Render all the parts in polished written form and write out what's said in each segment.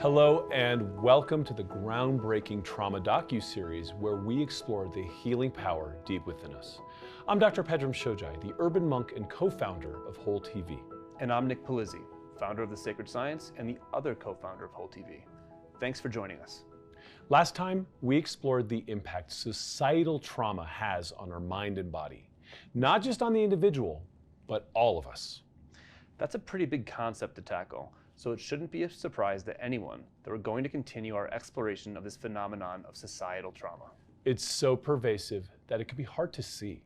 Hello and welcome to the groundbreaking trauma docu-series where we explore the healing power deep within us. I'm Dr. Pedram Shojai, the urban monk and co-founder of Whole TV. And I'm Nick Palizzi, founder of The Sacred Science and the other co-founder of Whole TV. Thanks for joining us. Last time, we explored the impact societal trauma has on our mind and body, not just on the individual, but all of us. That's a pretty big concept to tackle. So it shouldn't be a surprise to anyone that we're going to continue our exploration of this phenomenon of societal trauma. It's so pervasive that it can be hard to see.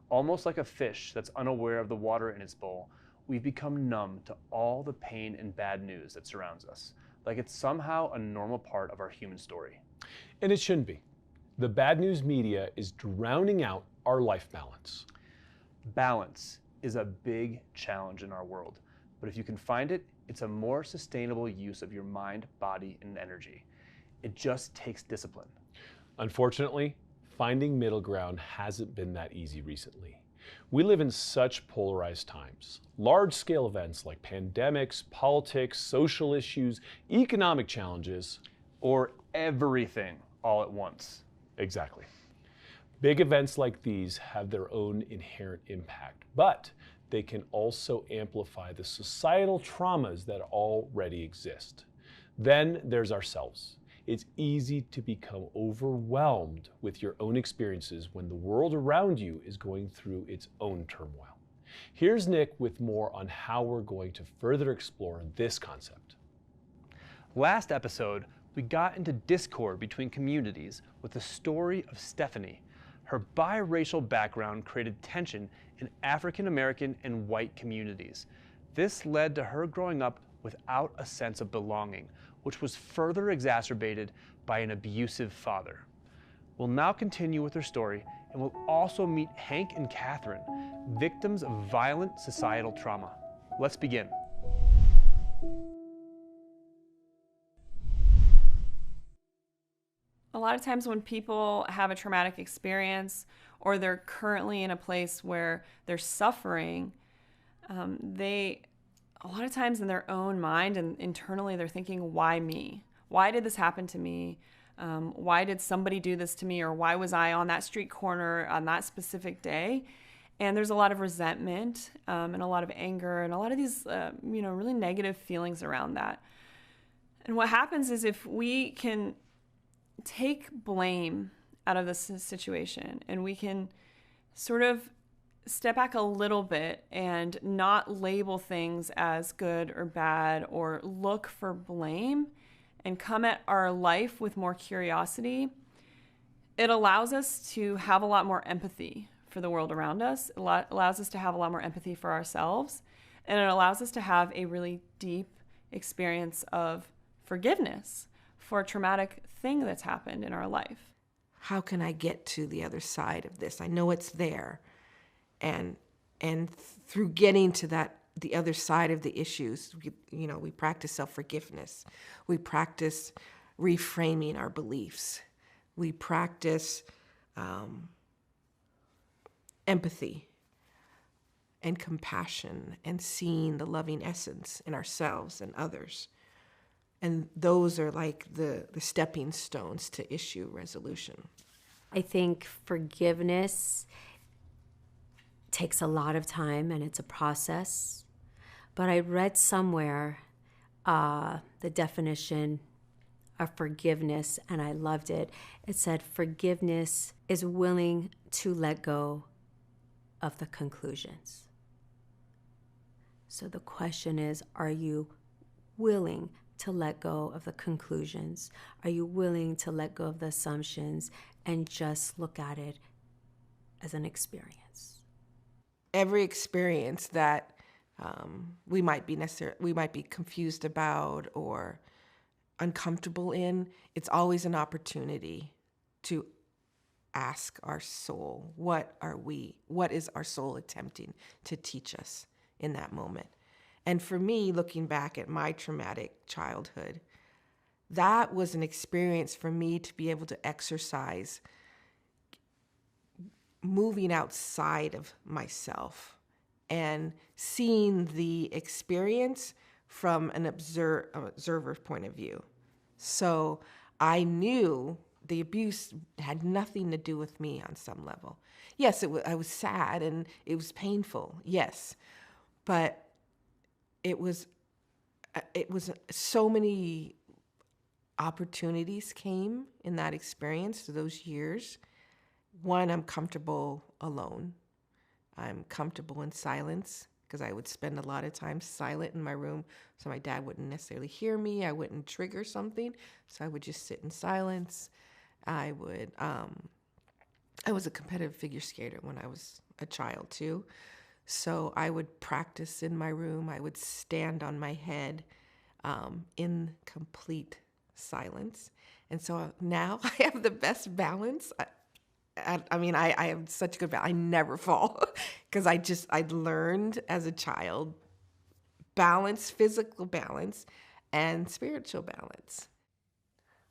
Almost like a fish that's unaware of the water in its bowl, we've become numb to all the pain and bad news that surrounds us, like it's somehow a normal part of our human story. And it shouldn't be. The bad news media is drowning out our life balance. Balance is a big challenge in our world, but if you can find it, it's a more sustainable use of your mind, body, and energy. It just takes discipline. Unfortunately, finding middle ground hasn't been that easy recently. We live in such polarized times. Large-scale events like pandemics, politics, social issues, economic challenges. Or everything all at once. Exactly. Big events like these have their own inherent impact, but they can also amplify the societal traumas that already exist. Then there's ourselves. It's easy to become overwhelmed with your own experiences when the world around you is going through its own turmoil. Here's Nick with more on how we're going to further explore this concept. Last episode, we got into discord between communities with the story of Stephanie. Her biracial background created tension in African American and white communities. This led to her growing up without a sense of belonging, which was further exacerbated by an abusive father. We'll now continue with her story, and we'll also meet Hank and Catherine, victims of violent societal trauma. Let's begin. A lot of times when people have a traumatic experience or they're currently in a place where they're suffering, a lot of times in their own mind and internally they're thinking, why me? Why did this happen to me? Why did somebody do this to me? Or why was I on that street corner on that specific day? And there's a lot of resentment and a lot of anger and a lot of these really negative feelings around that. And what happens is if we can take blame out of this situation and we can sort of step back a little bit and not label things as good or bad or look for blame and come at our life with more curiosity, it allows us to have a lot more empathy for the world around us. It allows us to have a lot more empathy for ourselves, and it allows us to have a really deep experience of forgiveness for a traumatic thing that's happened in our life. How can I get to the other side of this? I know it's there. And through getting to the other side of the issues, we practice self-forgiveness. We practice reframing our beliefs. We practice empathy and compassion and seeing the loving essence in ourselves and others. And those are like the stepping stones to issue resolution. I think forgiveness takes a lot of time and it's a process. But I read somewhere the definition of forgiveness and I loved it. It said forgiveness is willing to let go of the conclusions. So the question is, are you willing to let go of the conclusions? Are you willing to let go of the assumptions and just look at it as an experience? Every experience that we might be confused about or uncomfortable in, it's always an opportunity to ask our soul, what is our soul attempting to teach us in that moment? And for me, looking back at my traumatic childhood, that was an experience for me to be able to exercise moving outside of myself and seeing the experience from an observer's point of view. So I knew the abuse had nothing to do with me on some level. Yes, I was sad and it was painful, yes. But it was so many opportunities came in that experience, those years. One, I'm comfortable alone. I'm comfortable in silence because I would spend a lot of time silent in my room so my dad wouldn't necessarily hear me. I wouldn't trigger something. So I would just sit in silence. I was a competitive figure skater when I was a child too. So I would practice in my room. I would stand on my head in complete silence. And so now I have the best balance. I mean, I have such good balance. I never fall because I'd learned as a child balance, physical balance, and spiritual balance.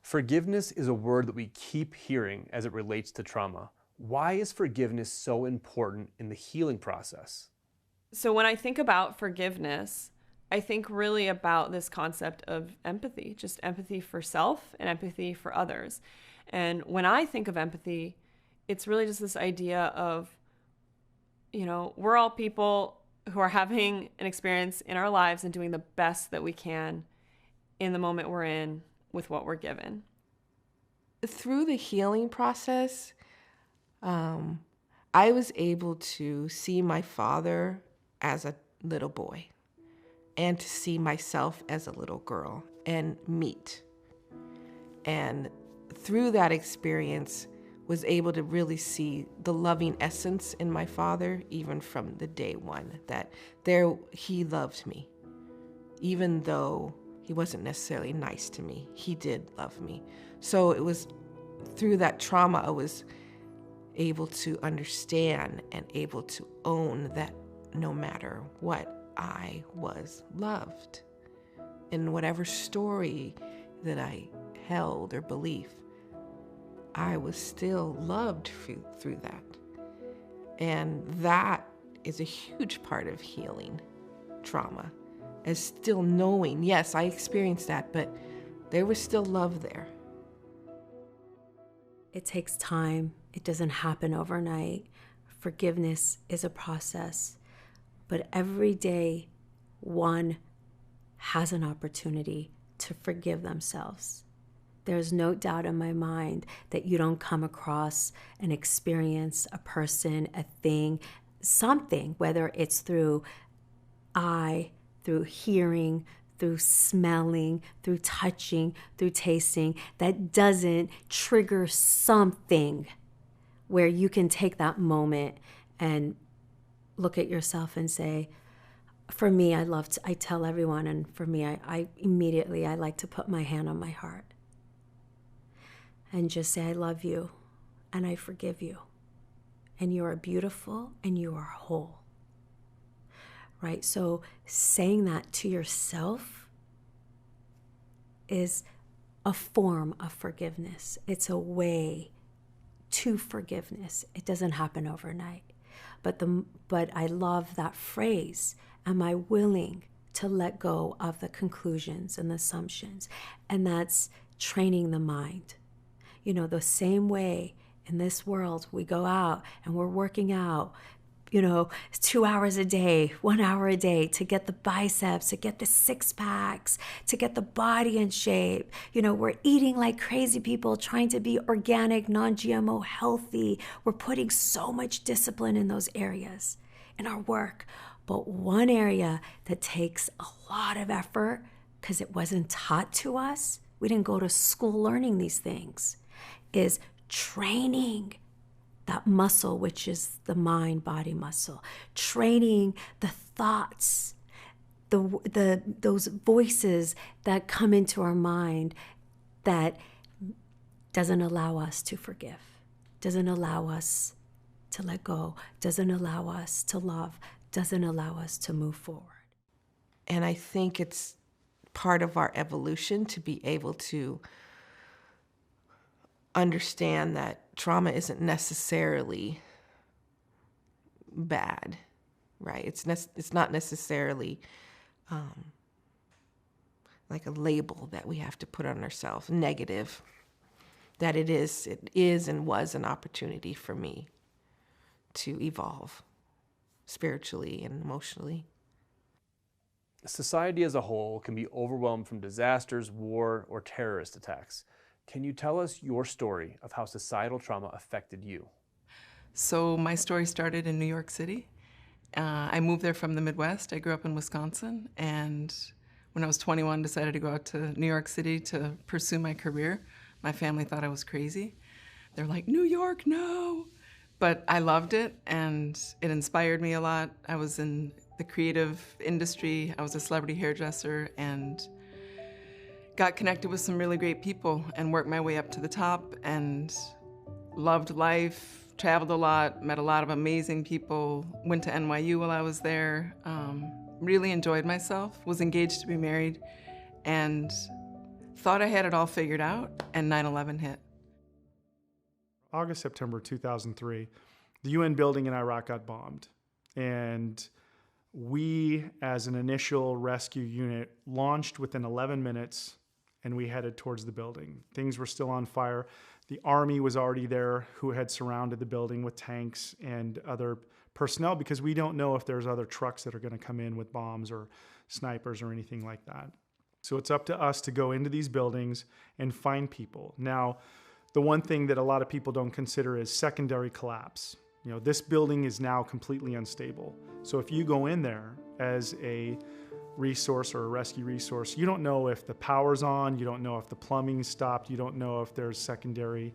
Forgiveness is a word that we keep hearing as it relates to trauma. Why is forgiveness so important in the healing process? So when I think about forgiveness, I think really about this concept of empathy, just empathy for self and empathy for others. And when I think of empathy, it's really just this idea of, we're all people who are having an experience in our lives and doing the best that we can in the moment we're in with what we're given. Through the healing process, I was able to see my father as a little boy and to see myself as a little girl and meet. And through that experience, was able to really see the loving essence in my father, even from the day one, that he loved me. Even though he wasn't necessarily nice to me, he did love me. So it was through that trauma, I was able to understand and able to own that no matter what, I was loved. In whatever story that I held or belief, I was still loved through that. And that is a huge part of healing trauma, is still knowing, yes, I experienced that, but there was still love there. It takes time. It doesn't happen overnight. Forgiveness is a process. But every day, one has an opportunity to forgive themselves. There's no doubt in my mind that you don't come across an experience, a person, a thing, something, whether it's through eye, through hearing, through smelling, through touching, through tasting, that doesn't trigger something where you can take that moment and look at yourself and say, for me, I tell everyone, and for me, I immediately like to put my hand on my heart and just say, I love you and I forgive you. And you are beautiful and you are whole. Right? So saying that to yourself is a form of forgiveness. It's a way to forgiveness. It doesn't happen overnight. But I love that phrase, am I willing to let go of the conclusions and the assumptions? And that's training the mind. The same way in this world, we go out and we're working out, 2 hours a day, 1 hour a day to get the biceps, to get the six packs, to get the body in shape. We're eating like crazy people, trying to be organic, non-GMO, healthy. We're putting so much discipline in those areas in our work. But one area that takes a lot of effort because it wasn't taught to us, we didn't go to school learning these things, is training that muscle, which is the mind-body muscle, training the thoughts, those voices that come into our mind that doesn't allow us to forgive, doesn't allow us to let go, doesn't allow us to love, doesn't allow us to move forward. And I think it's part of our evolution to be able to understand that trauma isn't necessarily bad, right? It's not necessarily like a label that we have to put on ourselves, negative, that it is and was an opportunity for me to evolve spiritually and emotionally. Society as a whole can be overwhelmed from disasters, war, or terrorist attacks. Can you tell us your story of how societal trauma affected you? So my story started in New York City. I moved there from the Midwest. I grew up in Wisconsin, and when I was 21, decided to go out to New York City to pursue my career. My family thought I was crazy. They're like, New York, no! But I loved it, and it inspired me a lot. I was in the creative industry. I was a celebrity hairdresser, and got connected with some really great people and worked my way up to the top, and loved life. Traveled a lot, met a lot of amazing people, went to NYU while I was there, really enjoyed myself, was engaged to be married, and thought I had it all figured out, and 9/11 hit. August, September 2003, the UN building in Iraq got bombed. And we, as an initial rescue unit, launched within 11 minutes, and we headed towards the building. Things were still on fire. The Army was already there, who had surrounded the building with tanks and other personnel, because we don't know if there's other trucks that are going to come in with bombs or snipers or anything like that. So it's up to us to go into these buildings and find people. Now, the one thing that a lot of people don't consider is secondary collapse. You know, this building is now completely unstable. So if you go in there as a resource or a rescue resource, you don't know if the power's on, you don't know if the plumbing's stopped, you don't know if there's secondary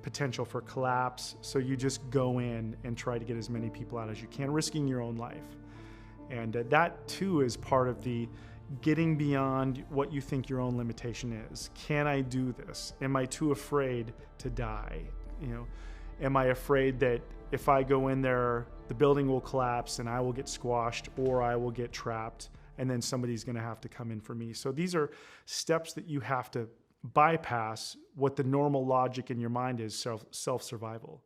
potential for collapse. So you just go in and try to get as many people out as you can, risking your own life. And that too is part of the getting beyond what you think your own limitation is. Can I do this? Am I too afraid to die? You know, am I afraid that if I go in there, the building will collapse and I will get squashed, or I will get trapped, and then somebody's going to have to come in for me? So these are steps that you have to bypass what the normal logic in your mind is, self-survival.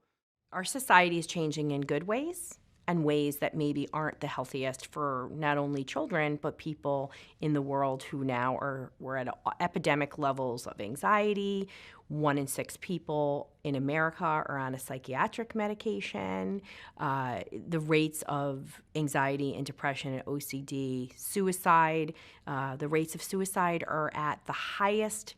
Our society is changing in good ways and ways that maybe aren't the healthiest for not only children, but people in the world who now we're at epidemic levels of anxiety. 1 in 6 people in America are on a psychiatric medication. The rates of anxiety and depression and OCD, suicide, the rates of suicide are at the highest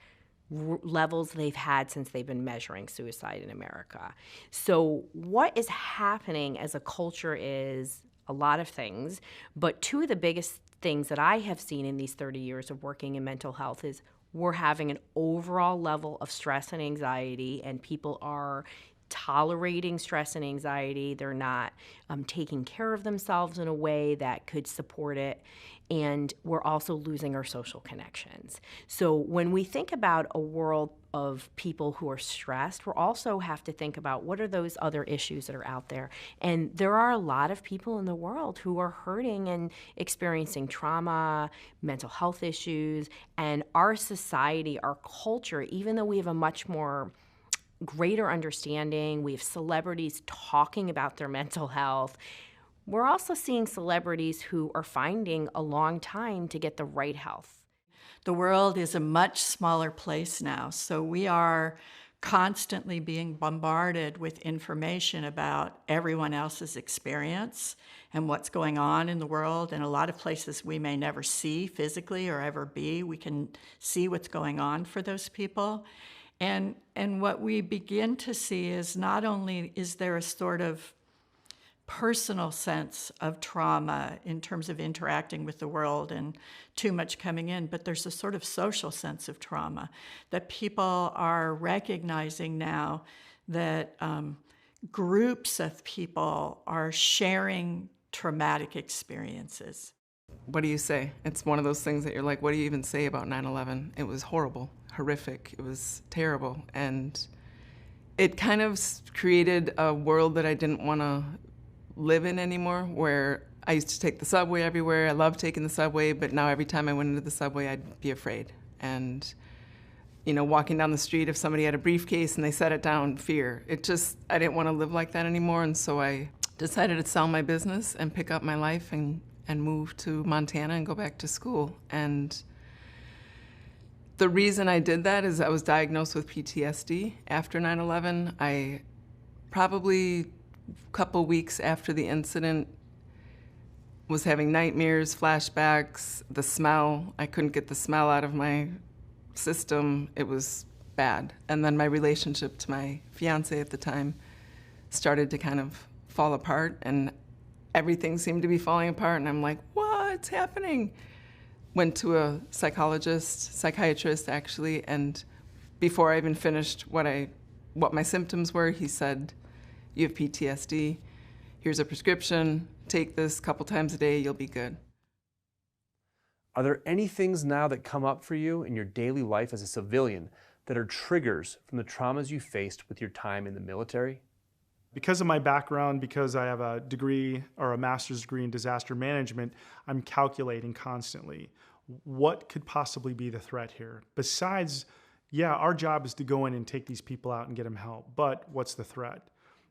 levels they've had since they've been measuring suicide in America. So what is happening as a culture is a lot of things, but 2 of the biggest things that I have seen in these 30 years of working in mental health is we're having an overall level of stress and anxiety, and people are tolerating stress and anxiety. They're not taking care of themselves in a way that could support it. And we're also losing our social connections. So when we think about a world of people who are stressed, we also have to think about what are those other issues that are out there. And there are a lot of people in the world who are hurting and experiencing trauma, mental health issues, and our society, our culture, even though we have a much more greater understanding, we have celebrities talking about their mental health, we're also seeing celebrities who are finding a long time to get the right health. The world is a much smaller place now, so we are constantly being bombarded with information about everyone else's experience and what's going on in the world. In a lot of places we may never see physically or ever be, we can see what's going on for those people. And what we begin to see is not only is there a sort of personal sense of trauma in terms of interacting with the world and too much coming in, but there's a sort of social sense of trauma that people are recognizing now, that groups of people are sharing traumatic experiences. What do you say? It's one of those things that you're like, what do you even say about 9/11? It was horrible, horrific, it was terrible, and it kind of created a world that I didn't want to live in anymore, where I used to take the subway everywhere. I loved taking the subway, but now every time I went into the subway, I'd be afraid. And, you know, walking down the street, if somebody had a briefcase and they set it down, fear. I didn't want to live like that anymore, and so I decided to sell my business and pick up my life and move to Montana and go back to school. And The reason I did that is I was diagnosed with PTSD after 9/11. I probably a couple weeks after the incident was having nightmares, flashbacks, the smell. I couldn't get the smell out of my system. It was bad. And then my relationship to my fiance at the time started to kind of fall apart, and everything seemed to be falling apart. And I'm like, what's happening? Went to a psychiatrist actually, and before I even finished what my symptoms were, he said, you have PTSD. Here's a prescription. Take this a couple times a day. You'll be good. Are there any things now that come up for you in your daily life as a civilian that are triggers from the traumas you faced with your time in the military? Because of my background, because I have a degree or a master's degree in disaster management, I'm calculating constantly. What could possibly be the threat here? Besides, yeah, our job is to go in and take these people out and get them help. But what's the threat?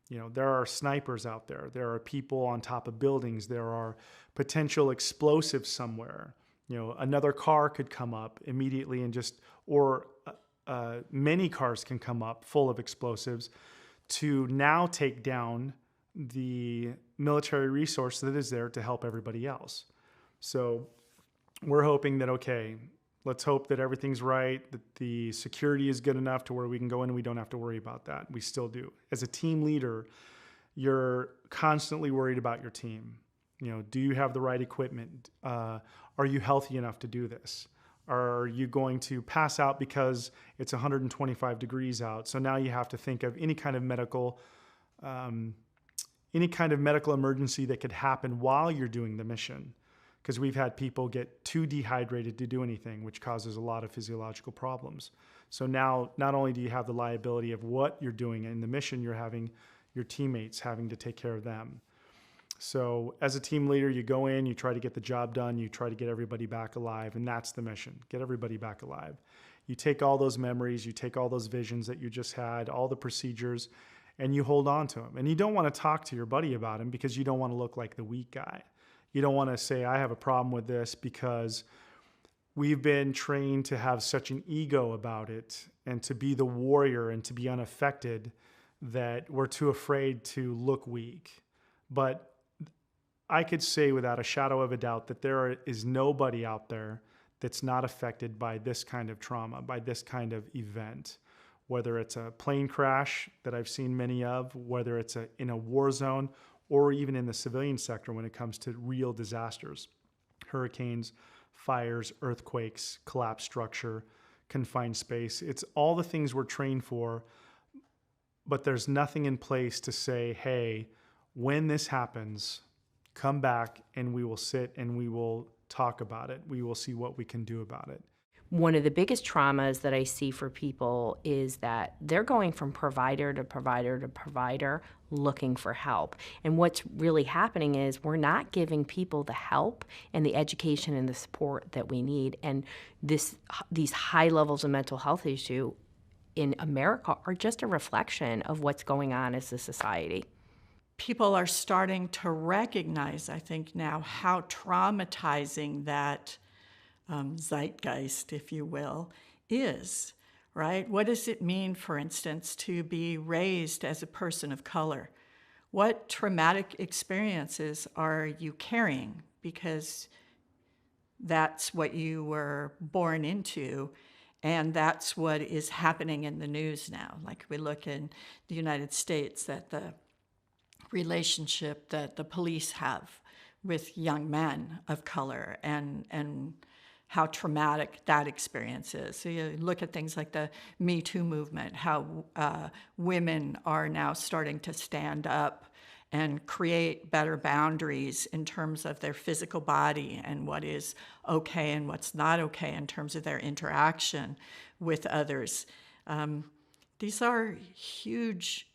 There are snipers out there. There are people on top of buildings. There are potential explosives somewhere. Another car could come up immediately or many cars can come up full of explosives to now take down the military resource that is there to help everybody else. So we're hoping that, okay, let's hope that everything's right, that the security is good enough to where we can go in and we don't have to worry about that. We still do. As a team leader, you're constantly worried about your team. Do you have the right equipment? Are you healthy enough to do this? Are you going to pass out because it's 125 degrees out? So now you have to think of any kind of medical emergency that could happen while you're doing the mission. Because we've had people get too dehydrated to do anything, which causes a lot of physiological problems. So now, not only do you have the liability of what you're doing in the mission, you're having your teammates having to take care of them. So as a team leader, you go in, you try to get the job done, you try to get everybody back alive, and that's the mission, get everybody back alive. You take all those memories, you take all those visions that you just had, all the procedures, and you hold on to them. And you don't want to talk to your buddy about them because you don't want to look like the weak guy. You don't want to say, I have a problem with this, because we've been trained to have such an ego about it and to be the warrior and to be unaffected that we're too afraid to look weak. But I could say without a shadow of a doubt that there is nobody out there that's not affected by this kind of trauma, by this kind of event, whether it's a plane crash that I've seen many of, whether it's in a war zone, or even in the civilian sector when it comes to real disasters, hurricanes, fires, earthquakes, collapsed structure, confined space. It's all the things we're trained for, but there's nothing in place to say, hey, when this happens, come back and we will sit and we will talk about it. We will see what we can do about it. One of the biggest traumas that I see for people is that they're going from provider to provider to provider looking for help. And what's really happening is we're not giving people the help and the education and the support that we need. And these high levels of mental health issue in America are just a reflection of what's going on as a society. People are starting to recognize, I think now, how traumatizing that zeitgeist, if you will, is, right? What does it mean, for instance, to be raised as a person of color? What traumatic experiences are you carrying? Because that's what you were born into, and that's what is happening in the news now. Like we look in the United States, that the relationship that the police have with young men of color and how traumatic that experience is. So you look at things like the Me Too movement, how women are now starting to stand up and create better boundaries in terms of their physical body and what is okay and what's not okay in terms of their interaction with others. These are huge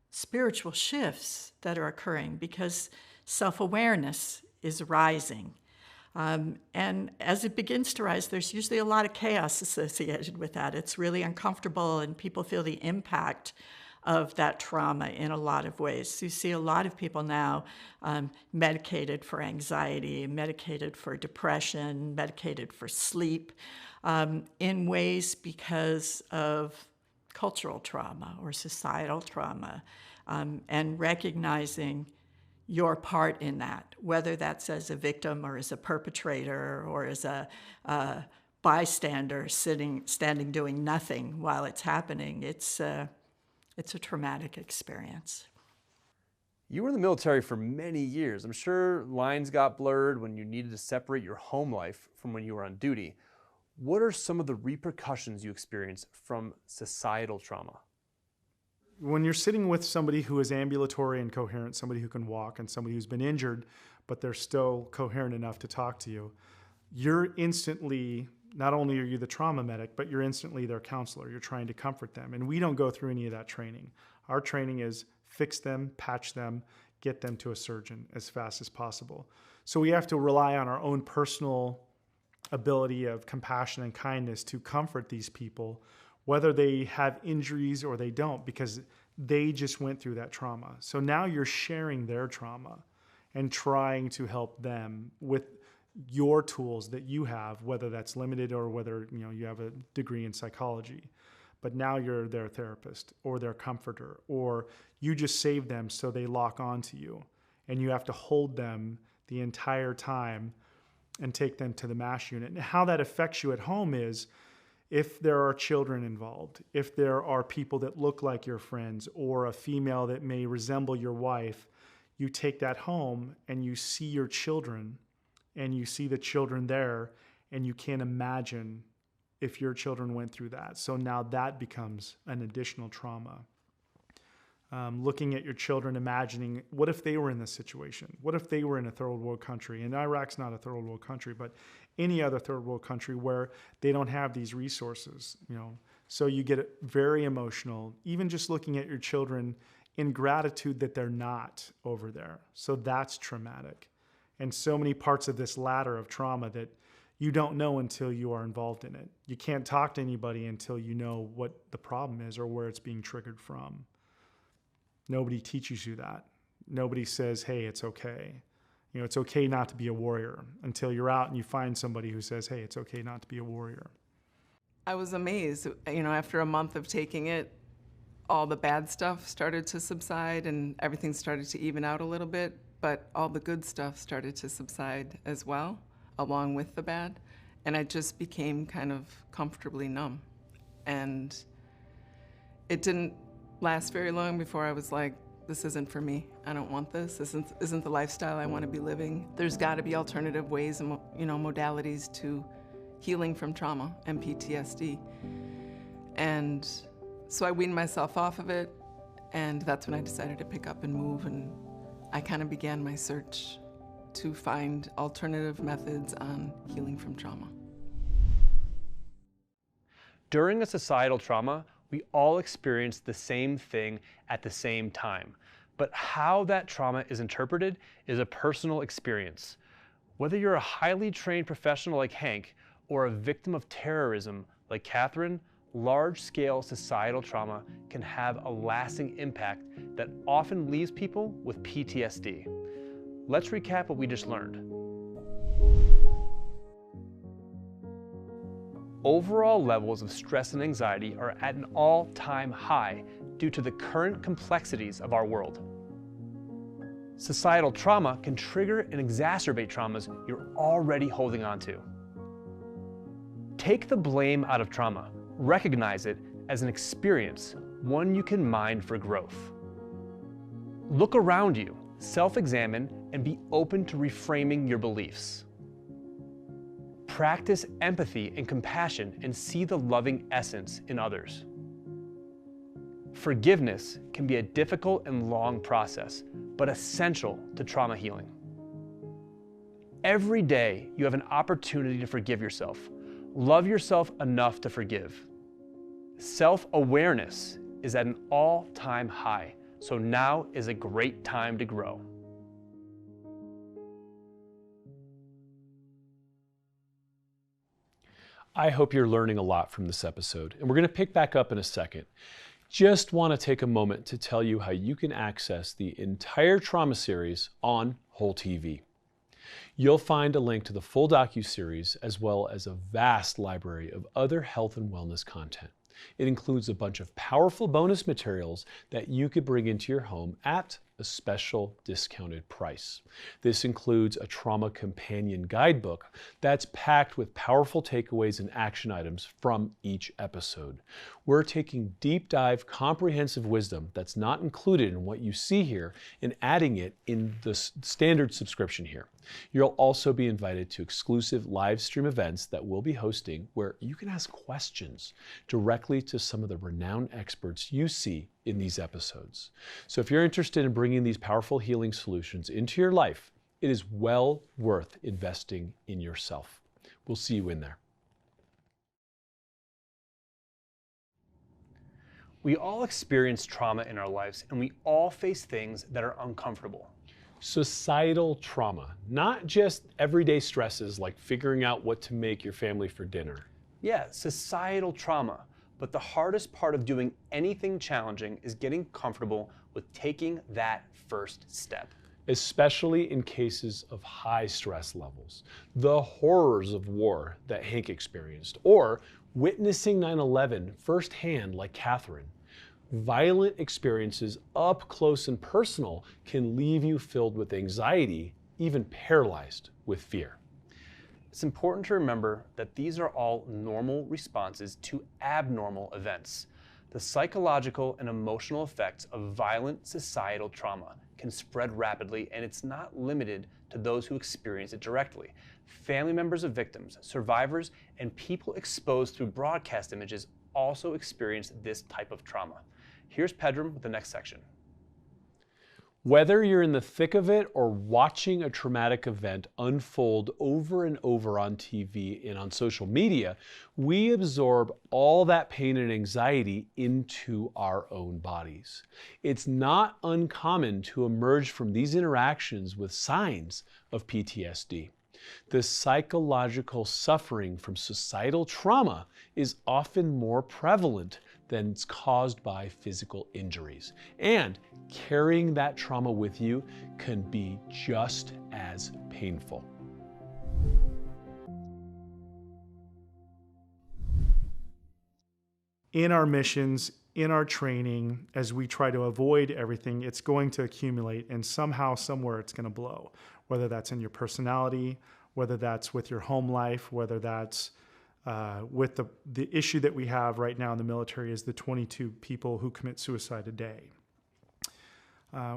spiritual shifts that are occurring because self-awareness is rising. And as it begins to rise, there's usually a lot of chaos associated with that. It's really uncomfortable and people feel the impact of that trauma in a lot of ways. So you see a lot of people now medicated for anxiety, medicated for depression, medicated for sleep, in ways because of cultural trauma or societal trauma, and recognizing your part in that, whether that's as a victim or as a perpetrator or as a bystander standing doing nothing while it's happening. It's a traumatic experience. You were in the military for many years. I'm sure lines got blurred when you needed to separate your home life from when you were on duty. What are some of the repercussions you experienced from societal trauma? When you're sitting with somebody who is ambulatory and coherent, somebody who can walk, and somebody who's been injured, but they're still coherent enough to talk to you, you're instantly, not only are you the trauma medic, but you're instantly their counselor. You're trying to comfort them. And we don't go through any of that training. Our training is fix them, patch them, get them to a surgeon as fast as possible. So we have to rely on our own personal ability of compassion and kindness to comfort these people, whether they have injuries or they don't, because they just went through that trauma. So now you're sharing their trauma and trying to help them with your tools that you have, whether that's limited or whether you have a degree in psychology. But now you're their therapist or their comforter, or you just save them so they lock onto you, and you have to hold them the entire time and take them to the MASH unit. And how that affects you at home is, if there are children involved, if there are people that look like your friends or a female that may resemble your wife, you take that home and you see your children and you see the children there, and you can't imagine if your children went through that. So now that becomes an additional trauma. Looking at your children, imagining, what if they were in this situation? What if they were in a third world country? And Iraq's not a third world country, but any other third world country where they don't have these resources, So you get very emotional, even just looking at your children in gratitude that they're not over there. So that's traumatic. And so many parts of this ladder of trauma that you don't know until you are involved in it. You can't talk to anybody until you know what the problem is or where it's being triggered from. Nobody teaches you that. Nobody says, hey, it's okay. It's okay not to be a warrior, until you're out and you find somebody who says, hey, it's okay not to be a warrior. I was amazed. After a month of taking it, all the bad stuff started to subside and everything started to even out a little bit, but all the good stuff started to subside as well, along with the bad. And I just became kind of comfortably numb. And it didn't last very long before I was like, this isn't for me. I don't want this. This isn't the lifestyle I want to be living. There's got to be alternative ways and modalities to healing from trauma and PTSD. And so I weaned myself off of it, and that's when I decided to pick up and move, and I kind of began my search to find alternative methods on healing from trauma. During a societal trauma, we all experience the same thing at the same time. But how that trauma is interpreted is a personal experience. Whether you're a highly trained professional like Hank or a victim of terrorism like Catherine, large-scale societal trauma can have a lasting impact that often leaves people with PTSD. Let's recap what we just learned. Overall levels of stress and anxiety are at an all-time high due to the current complexities of our world. Societal trauma can trigger and exacerbate traumas you're already holding on to. Take the blame out of trauma. Recognize it as an experience, one you can mine for growth. Look around you, self-examine, and be open to reframing your beliefs. Practice empathy and compassion and see the loving essence in others. Forgiveness can be a difficult and long process, but essential to trauma healing. Every day, you have an opportunity to forgive yourself. Love yourself enough to forgive. Self-awareness is at an all-time high, so now is a great time to grow. I hope you're learning a lot from this episode, and we're going to pick back up in a second. Just want to take a moment to tell you how you can access the entire trauma series on Whole TV. You'll find a link to the full docuseries as well as a vast library of other health and wellness content. It includes a bunch of powerful bonus materials that you could bring into your home at a special discounted price. This includes a trauma companion guidebook that's packed with powerful takeaways and action items from each episode. We're taking deep dive, comprehensive wisdom that's not included in what you see here and adding it in the standard subscription here. You'll also be invited to exclusive live stream events that we'll be hosting where you can ask questions directly to some of the renowned experts you see in these episodes. So if you're interested in bringing these powerful healing solutions into your life, it is well worth investing in yourself. We'll see you in there. We all experience trauma in our lives, and we all face things that are uncomfortable. Societal trauma, not just everyday stresses like figuring out what to make your family for dinner. Yeah, societal trauma. But the hardest part of doing anything challenging is getting comfortable with taking that first step. Especially in cases of high stress levels. The horrors of war that Hank experienced, or witnessing 9/11 firsthand like Catherine. Violent experiences up close and personal can leave you filled with anxiety, even paralyzed with fear. It's important to remember that these are all normal responses to abnormal events. The psychological and emotional effects of violent societal trauma can spread rapidly, and it's not limited to those who experience it directly. Family members of victims, survivors, and people exposed through broadcast images also experience this type of trauma. Here's Pedram with the next section. Whether you're in the thick of it or watching a traumatic event unfold over and over on TV and on social media, we absorb all that pain and anxiety into our own bodies. It's not uncommon to emerge from these interactions with signs of PTSD. The psychological suffering from societal trauma is often more prevalent than it's caused by physical injuries. And carrying that trauma with you can be just as painful. In our missions, in our training, as we try to avoid everything, it's going to accumulate, and somehow, somewhere, it's going to blow. Whether that's in your personality, whether that's with your home life, whether that's with the issue that we have right now in the military is the 22 people who commit suicide a day.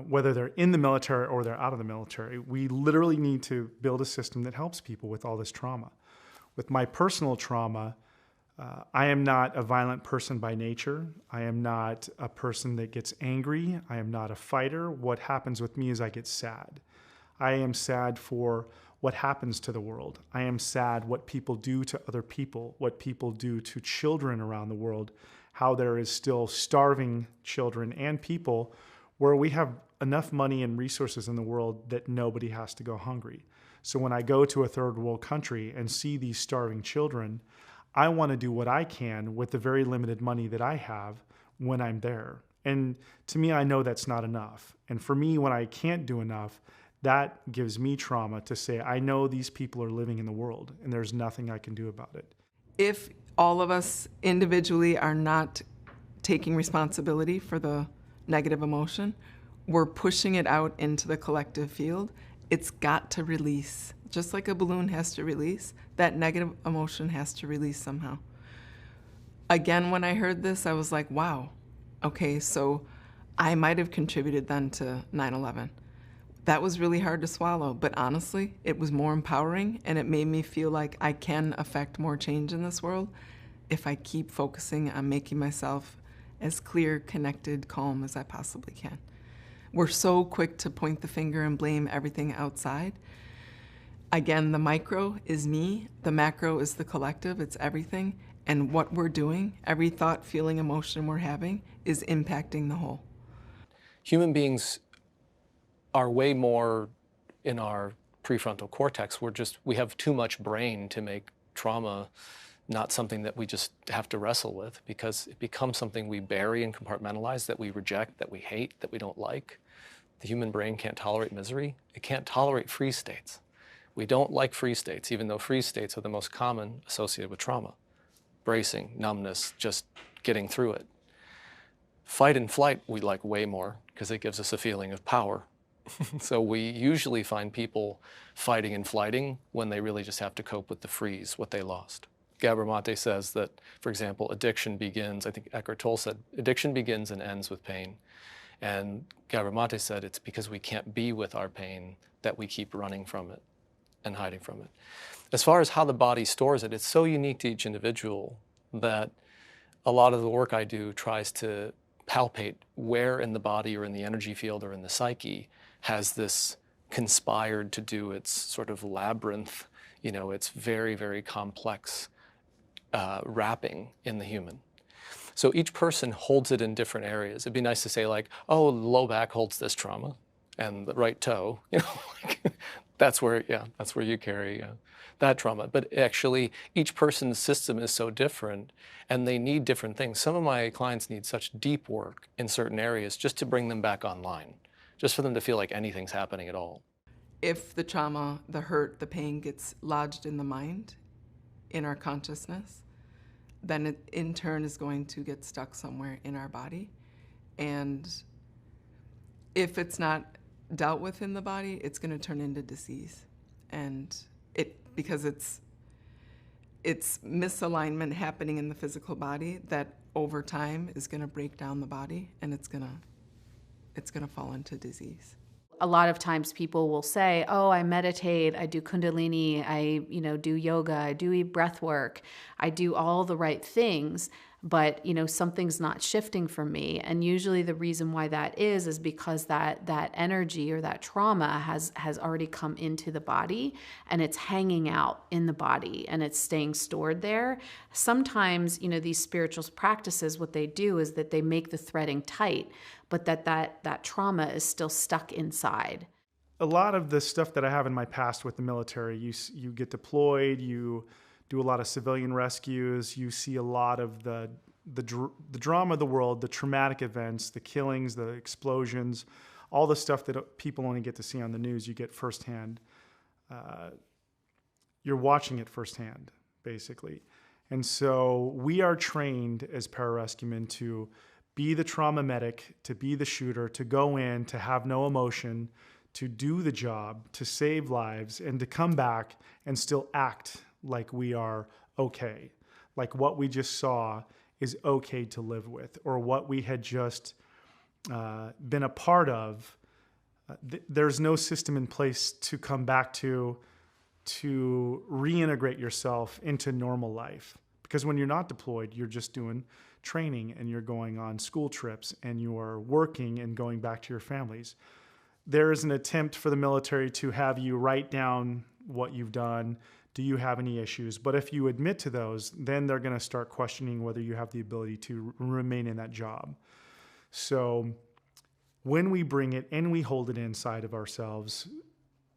Whether they're in the military or they're out of the military, we literally need to build a system that helps people with all this trauma. With my personal trauma, I am not a violent person by nature. I am not a person that gets angry. I am not a fighter. What happens with me is I get sad. I am sad for what happens to the world. I am sad what people do to other people, what people do to children around the world, how there is still starving children and people where we have enough money and resources in the world that nobody has to go hungry. So when I go to a third world country and see these starving children, I want to do what I can with the very limited money that I have when I'm there. And to me, I know that's not enough. And for me, when I can't do enough, that gives me trauma to say, I know these people are living in the world and there's nothing I can do about it. If all of us individually are not taking responsibility for the negative emotion, we're pushing it out into the collective field. It's got to release. Just like a balloon has to release, that negative emotion has to release somehow. Again, when I heard this, I was like, wow, okay, so I might have contributed then to 9/11. That was really hard to swallow, but honestly, it was more empowering, and it made me feel like I can affect more change in this world if I keep focusing on making myself as clear, connected, calm as I possibly can. We're so quick to point the finger and blame everything outside. Again, the micro is me, the macro is the collective, it's everything, and what we're doing, every thought, feeling, emotion we're having is impacting the whole. Human beings are way more in our prefrontal cortex. We have too much brain to make trauma not something that we just have to wrestle with, because it becomes something we bury and compartmentalize, that we reject, that we hate, that we don't like. The human brain can't tolerate misery. It can't tolerate freeze states. We don't like freeze states, even though freeze states are the most common associated with trauma. Bracing, numbness, just getting through it. Fight and flight we like way more because it gives us a feeling of power. So we usually find people fighting and flighting when they really just have to cope with the freeze, what they lost. Gabor Mate says that, for example, addiction begins, I think Eckhart Tolle said, addiction begins and ends with pain. And Gabor Mate said it's because we can't be with our pain that we keep running from it and hiding from it. As far as how the body stores it, it's so unique to each individual that a lot of the work I do tries to palpate where in the body or in the energy field or in the psyche has this conspired to do its sort of labyrinth, its very, very complex wrapping in the human. So each person holds it in different areas. It'd be nice to say like, oh, the low back holds this trauma and the right toe, that's where you carry that trauma. But actually, each person's system is so different and they need different things. Some of my clients need such deep work in certain areas just to bring them back online, just for them to feel like anything's happening at all. If the trauma, the hurt, the pain gets lodged in the mind, in our consciousness, then it in turn is going to get stuck somewhere in our body. And if it's not dealt with in the body, it's going to turn into disease. And because it's misalignment happening in the physical body that over time is going to break down the body, and it's going to fall into disease. A lot of times people will say, oh, I meditate, I do Kundalini, I do yoga, I do breath work, I do all the right things, but something's not shifting for me. And usually the reason why that is because that energy or that trauma has already come into the body and it's hanging out in the body and it's staying stored there. Sometimes, these spiritual practices, what they do is that they make the threading tight, but that trauma is still stuck inside. A lot of the stuff that I have in my past with the military, you get deployed, you do a lot of civilian rescues, you see a lot of the drama of the world, the traumatic events, the killings, the explosions, all the stuff that people only get to see on the news, you get firsthand. You're watching it firsthand, basically. And so we are trained as pararescuemen to be the trauma medic, to be the shooter, to go in, to have no emotion, to do the job, to save lives, and to come back and still act like we are okay, like what we just saw is okay to live with, or what we had just been a part of. There's no system in place to come back to reintegrate yourself into normal life. Because when you're not deployed, you're just doing training and you're going on school trips and you're working and going back to your families. There is an attempt for the military to have you write down what you've done. Do you have any issues? But if you admit to those, then they're going to start questioning whether you have the ability to remain in that job. So when we bring it and we hold it inside of ourselves,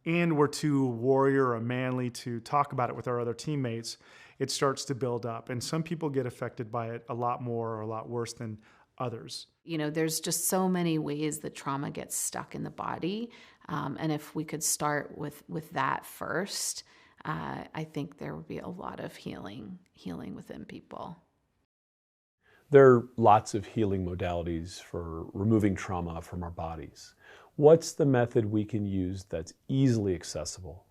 and we're too warrior or manly to talk about it with our other teammates, it starts to build up. And some people get affected by it a lot more or a lot worse than others. There's just so many ways that trauma gets stuck in the body. And if we could start with that first, I think there would be a lot of healing within people. There are lots of healing modalities for removing trauma from our bodies. What's the method we can use that's easily accessible?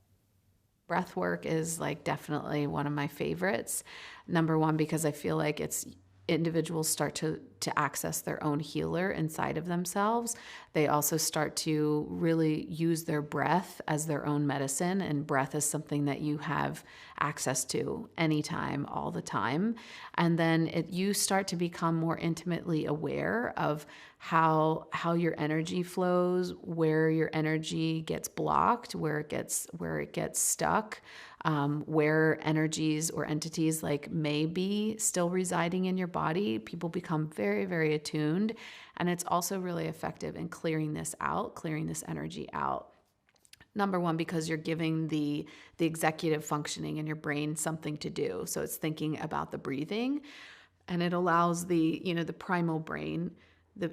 Breath work is definitely one of my favorites. Number one, because I feel like it's individuals start to access their own healer inside of themselves. They also start to really use their breath as their own medicine, and breath is something that you have access to anytime, all the time. And then you start to become more intimately aware of how your energy flows, where your energy gets blocked, where it gets stuck, where energies or entities may be still residing in your body. People become very, very attuned, and it's also really effective in clearing this energy out. Number one, because you're giving the executive functioning in your brain something to do. So it's thinking about the breathing, and it allows the primal brain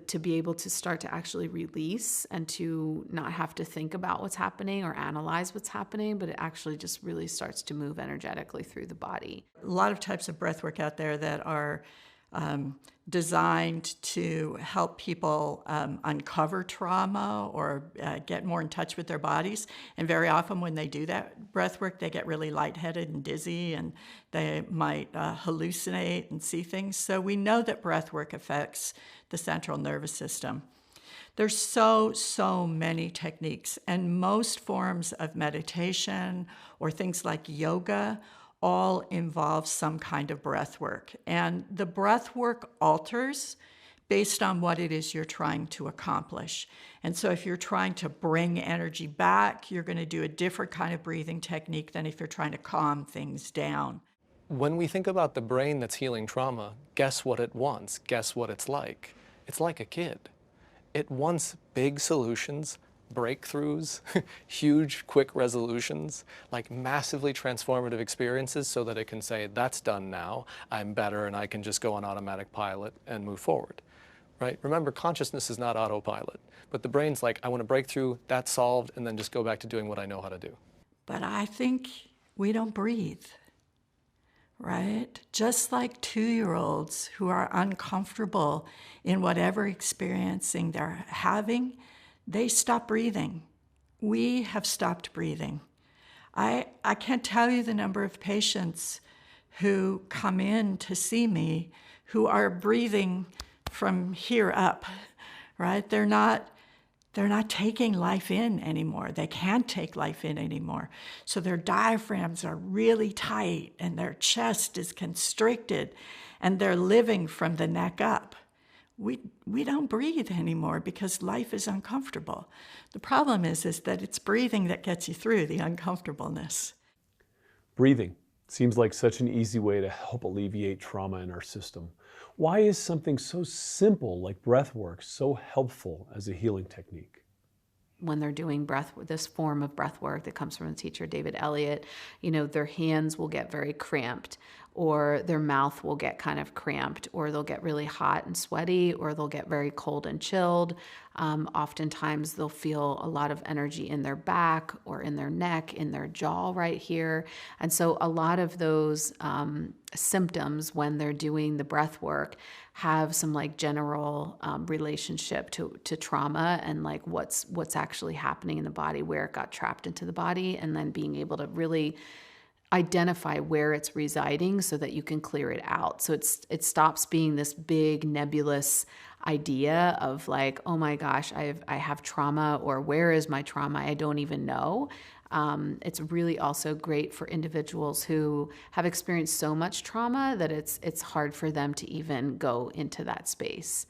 to be able to start to actually release and to not have to think about what's happening or analyze what's happening, but it actually just really starts to move energetically through the body. A lot of types of breath work out there that are designed to help people uncover trauma or get more in touch with their bodies. And very often when they do that breath work, they get really lightheaded and dizzy, and they might hallucinate and see things. So we know that breath work affects the central nervous system. There's so many techniques, and most forms of meditation or things like yoga all involve some kind of breath work. And the breath work alters based on what it is you're trying to accomplish. And so if you're trying to bring energy back, you're going to do a different kind of breathing technique than if you're trying to calm things down. When we think about the brain that's healing trauma, guess what it wants? Guess what it's like? It's like a kid. It wants big solutions, breakthroughs, huge, quick resolutions, like massively transformative experiences so that it can say, that's done now, I'm better, and I can just go on automatic pilot and move forward, right? Remember, consciousness is not autopilot, but the brain's like, I want to break through, that's solved, and then just go back to doing what I know how to do. But I think we don't breathe, right? Just like 2-year-olds who are uncomfortable in whatever experiencing they're having, they stop breathing. We have stopped breathing. I can't tell you the number of patients who come in to see me who are breathing from here up, right? They're not taking life in anymore. They can't take life in anymore. So their diaphragms are really tight and their chest is constricted and they're living from the neck up. We don't breathe anymore because life is uncomfortable. The problem is that it's breathing that gets you through the uncomfortableness. Breathing seems like such an easy way to help alleviate trauma in our system. Why is something so simple like breath work so helpful as a healing technique? When they're doing this form of breath work that comes from the teacher David Elliott, their hands will get very cramped, or their mouth will get kind of cramped, or they'll get really hot and sweaty, or they'll get very cold and chilled. Oftentimes they'll feel a lot of energy in their back or in their neck, in their jaw right here. And so a lot of those symptoms when they're doing the breath work have some like general relationship to trauma and like what's actually happening in the body, where it got trapped into the body, and then being able to really identify where it's residing so that you can clear it out. So it stops being this big nebulous idea of like, oh my gosh, I have trauma, or where is my trauma? I don't even know. It's really also great for individuals who have experienced so much trauma that it's hard for them to even go into that space.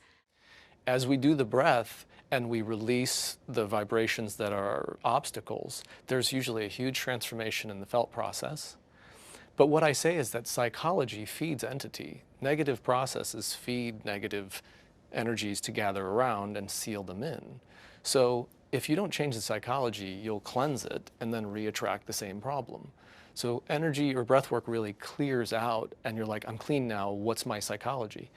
As we do the breath and we release the vibrations that are obstacles, there's usually a huge transformation in the felt process. But what I say is that psychology feeds entity. Negative processes feed negative energies to gather around and seal them in. So if you don't change the psychology, you'll cleanse it and then re-attract the same problem. So energy or breath work really clears out, and you're like, I'm clean now, what's my psychology?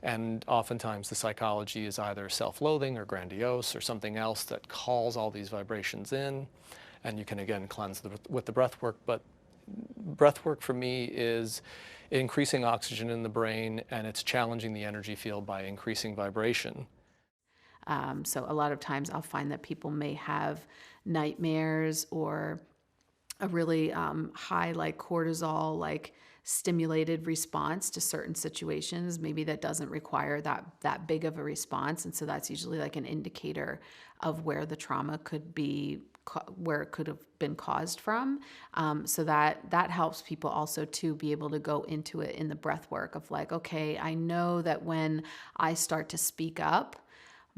And oftentimes the psychology is either self-loathing or grandiose or something else that calls all these vibrations in, and you can again cleanse with the breath work. But breath work for me is increasing oxygen in the brain, and it's challenging the energy field by increasing vibration. So a lot of times I'll find that people may have nightmares or a really high like cortisol like stimulated response to certain situations. Maybe that doesn't require that big of a response, and so that's usually like an indicator of where the trauma could be, where it could have been caused from. So that helps people also to be able to go into it in the breath work of like, okay, I know that when I start to speak up,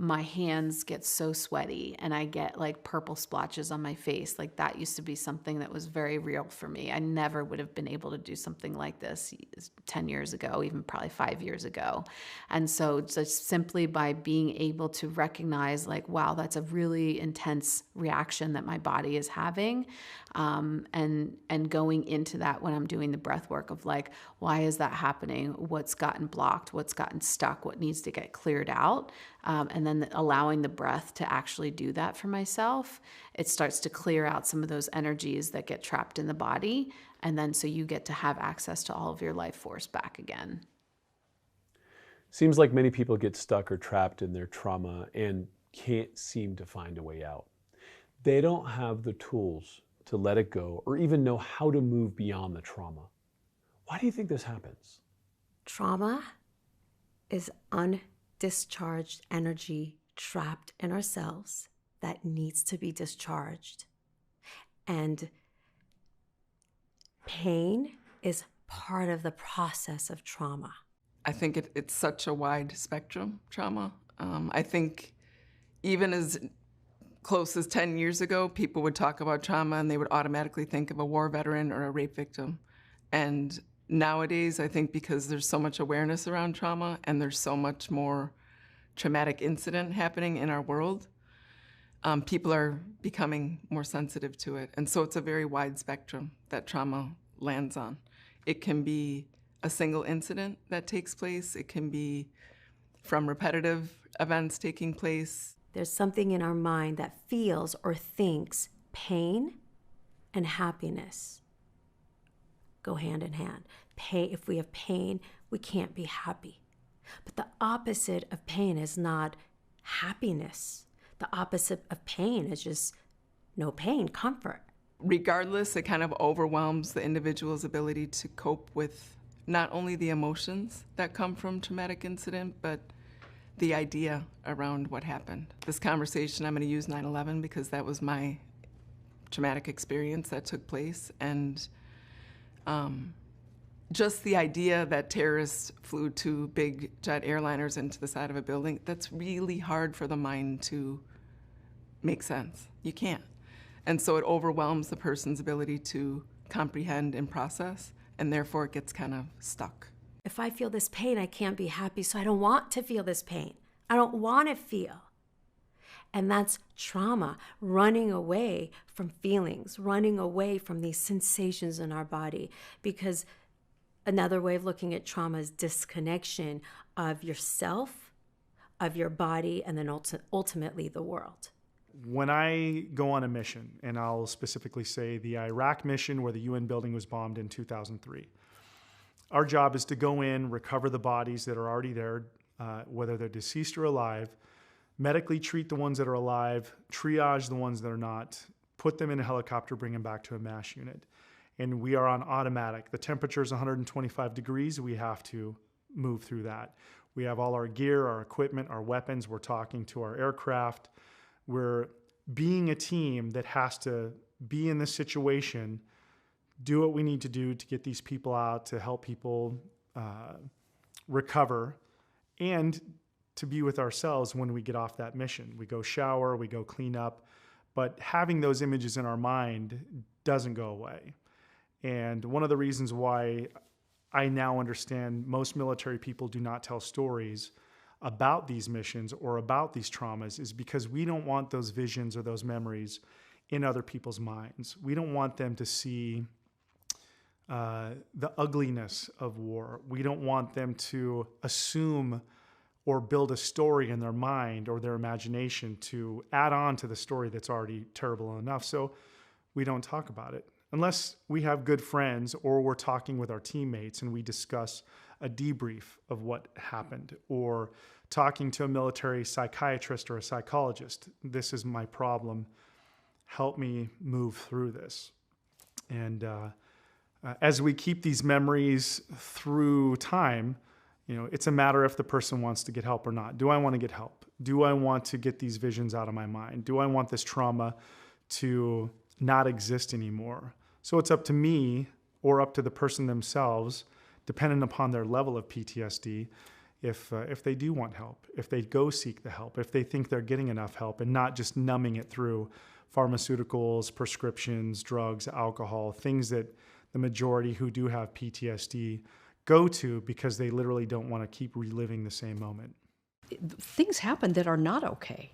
my hands get so sweaty and I get like purple splotches on my face. Like that used to be something that was very real for me. I never would have been able to do something like this 10 years ago, even probably 5 years ago. And so just simply by being able to recognize like, wow, that's a really intense reaction that my body is having. And going into that when I'm doing the breath work of like, why is that happening? What's gotten blocked? What's gotten stuck? What needs to get cleared out? And then allowing the breath to actually do that for myself, it starts to clear out some of those energies that get trapped in the body. And then so you get to have access to all of your life force back again. Seems like many people get stuck or trapped in their trauma and can't seem to find a way out. They don't have the tools to let it go or even know how to move beyond the trauma. Why do you think this happens? Trauma is undischarged energy trapped in ourselves that needs to be discharged. And pain is part of the process of trauma. I think it's such a wide spectrum, trauma. I think even as close as 10 years ago, people would talk about trauma and they would automatically think of a war veteran or a rape victim. And nowadays, I think because there's so much awareness around trauma and there's so much more traumatic incident happening in our world, people are becoming more sensitive to it. And so it's a very wide spectrum that trauma lands on. It can be a single incident that takes place. It can be from repetitive events taking place. There's something in our mind that feels or thinks pain and happiness go hand in hand. If we have pain, we can't be happy. But the opposite of pain is not happiness. The opposite of pain is just no pain, comfort. Regardless, it kind of overwhelms the individual's ability to cope with not only the emotions that come from traumatic incident, but the idea around what happened. This conversation, I'm going to use 9/11 because that was my traumatic experience that took place. And just the idea that terrorists flew two big jet airliners into the side of a building, that's really hard for the mind to make sense. You can't. And so it overwhelms the person's ability to comprehend and process, and therefore it gets kind of stuck. If I feel this pain, I can't be happy, so I don't want to feel this pain. I don't want to feel. And that's trauma, running away from feelings, running away from these sensations in our body. Because another way of looking at trauma is disconnection of yourself, of your body, and then ultimately the world. When I go on a mission, and I'll specifically say the Iraq mission where the UN building was bombed in 2003, our job is to go in, recover the bodies that are already there, whether they're deceased or alive, medically treat the ones that are alive, triage the ones that are not, put them in a helicopter, bring them back to a MASH unit. And we are on automatic. The temperature is 125 degrees. We have to move through that. We have all our gear, our equipment, our weapons. We're talking to our aircraft. We're being a team that has to be in this situation, do what we need to do to get these people out, to help people recover, and to be with ourselves when we get off that mission. We go shower, we go clean up, but having those images in our mind doesn't go away. And one of the reasons why I now understand most military people do not tell stories about these missions or about these traumas is because we don't want those visions or those memories in other people's minds. We don't want them to see the ugliness of war. We don't want them to assume or build a story in their mind or their imagination to add on to the story that's already terrible enough. So we don't talk about it. Unless we have good friends or we're talking with our teammates and we discuss a debrief of what happened, or talking to a military psychiatrist or a psychologist. This is my problem. Help me move through this. And as we keep these memories through time, it's a matter if the person wants to get help or not. Do I want to get help? Do I want to get these visions out of my mind? Do I want this trauma to not exist anymore? So it's up to me or up to the person themselves, depending upon their level of PTSD, if they do want help, if they go seek the help, if they think they're getting enough help and not just numbing it through pharmaceuticals, prescriptions, drugs, alcohol, things that the majority who do have PTSD go to because they literally don't want to keep reliving the same moment. Things happen that are not okay.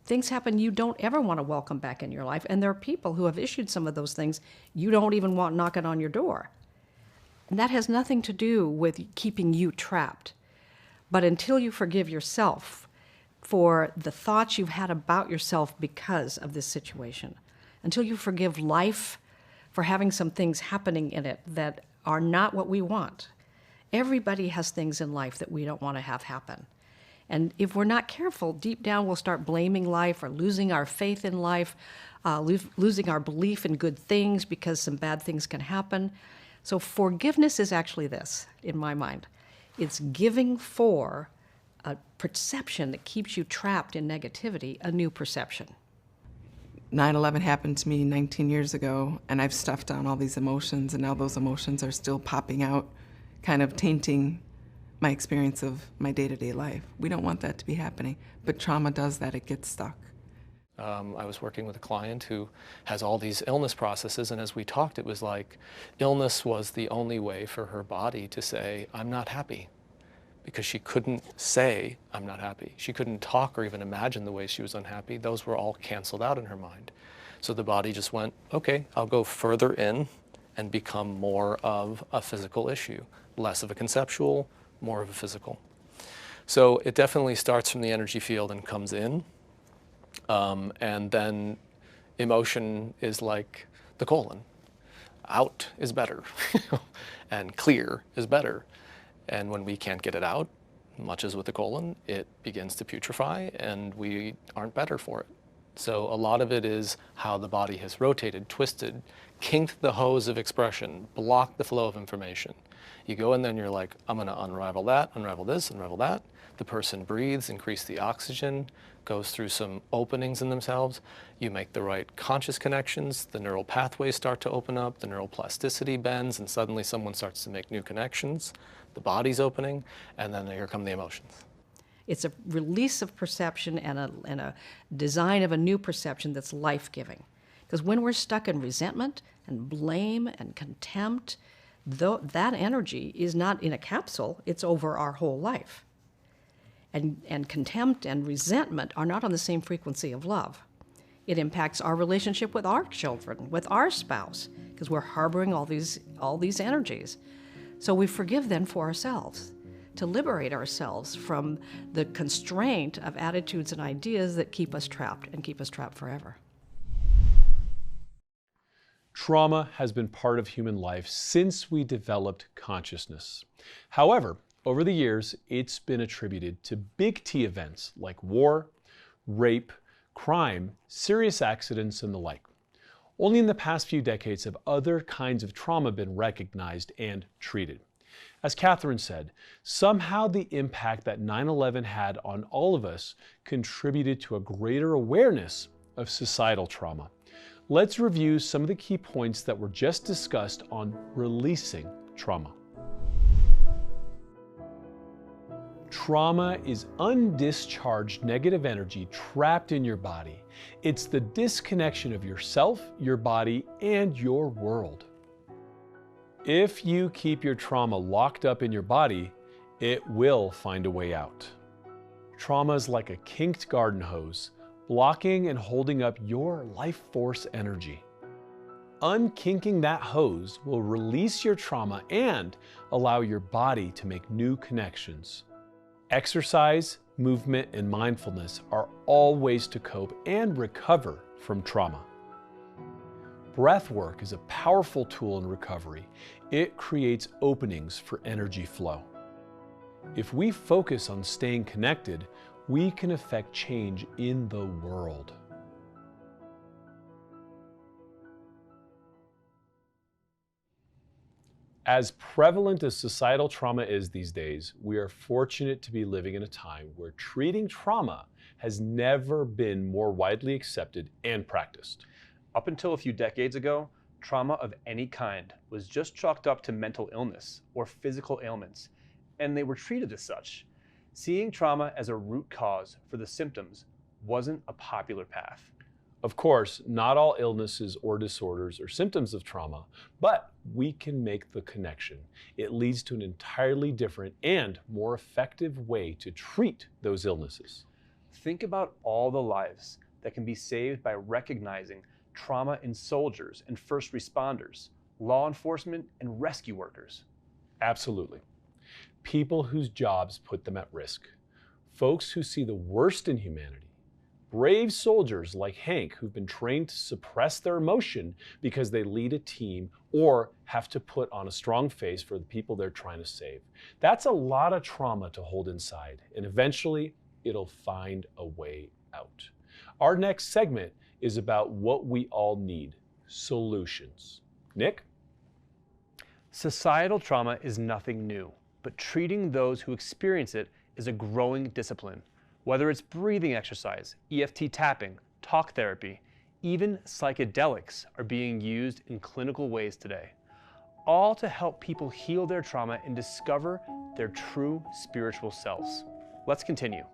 Things happen you don't ever want to welcome back in your life, and there are people who have issued some of those things you don't even want knocking on your door. And that has nothing to do with keeping you trapped. But until you forgive yourself for the thoughts you've had about yourself because of this situation, until you forgive life for having some things happening in it that are not what we want. Everybody has things in life that we don't want to have happen. And if we're not careful, deep down we'll start blaming life or losing our faith in life, losing our belief in good things because some bad things can happen. So forgiveness is actually this, in my mind. It's giving for a perception that keeps you trapped in negativity, a new perception. 9/11 happened to me 19 years ago, and I've stuffed down all these emotions, and now those emotions are still popping out, kind of tainting my experience of my day-to-day life. We don't want that to be happening, but trauma does that. It gets stuck. I was working with a client who has all these illness processes, and as we talked, it was like illness was the only way for her body to say, I'm not happy, because she couldn't say, I'm not happy. She couldn't talk or even imagine the way she was unhappy. Those were all canceled out in her mind. So the body just went, okay, I'll go further in and become more of a physical issue, less of a conceptual, more of a physical. So it definitely starts from the energy field and comes in. And then emotion is like the colon. Out is better, and clear is better. And when we can't get it out, much as with the colon, it begins to putrefy, and we aren't better for it. So a lot of it is how the body has rotated, twisted, kinked the hose of expression, blocked the flow of information. You go in there and you're like, I'm going to unravel that, unravel this, unravel that. The person breathes, increase the oxygen, goes through some openings in themselves. You make the right conscious connections, the neural pathways start to open up, the neural plasticity bends, and suddenly someone starts to make new connections. The body's opening, and then here come the emotions. It's a release of perception and a design of a new perception that's life-giving. Because when we're stuck in resentment and blame and contempt, that energy is not in a capsule, it's over our whole life. And contempt and resentment are not on the same frequency of love. It impacts our relationship with our children, with our spouse, because we're harboring all these energies. So we forgive then for ourselves, to liberate ourselves from the constraint of attitudes and ideas that keep us trapped and keep us trapped forever. Trauma has been part of human life since we developed consciousness. However, over the years, it's been attributed to big T events like war, rape, crime, serious accidents, and the like. Only in the past few decades have other kinds of trauma been recognized and treated. As Catherine said, somehow the impact that 9/11 had on all of us contributed to a greater awareness of societal trauma. Let's review some of the key points that were just discussed on releasing trauma. Trauma is undischarged negative energy trapped in your body. It's the disconnection of yourself, your body, and your world. If you keep your trauma locked up in your body, it will find a way out. Trauma is like a kinked garden hose, blocking and holding up your life force energy. Unkinking that hose will release your trauma and allow your body to make new connections. Exercise, movement, and mindfulness are all ways to cope and recover from trauma. Breath work is a powerful tool in recovery. It creates openings for energy flow. If we focus on staying connected, we can affect change in the world. As prevalent as societal trauma is these days, we are fortunate to be living in a time where treating trauma has never been more widely accepted and practiced. Up until a few decades ago, trauma of any kind was just chalked up to mental illness or physical ailments, and they were treated as such. seeing trauma as a root cause for the symptoms wasn't a popular path. Of course, not all illnesses or disorders are symptoms of trauma, but we can make the connection. It leads to an entirely different and more effective way to treat those illnesses. Think about all the lives that can be saved by recognizing trauma in soldiers and first responders, law enforcement, and rescue workers. Absolutely. People whose jobs put them at risk. Folks who see the worst in humanity. Brave soldiers like Hank who've been trained to suppress their emotion because they lead a team or have to put on a strong face for the people they're trying to save. That's a lot of trauma to hold inside, and eventually it'll find a way out. Our next segment is about what we all need, solutions. Nick? Societal trauma is nothing new, but treating those who experience it is a growing discipline. Whether it's breathing exercise, EFT tapping, talk therapy, even psychedelics are being used in clinical ways today, all to help people heal their trauma and discover their true spiritual selves. Let's continue.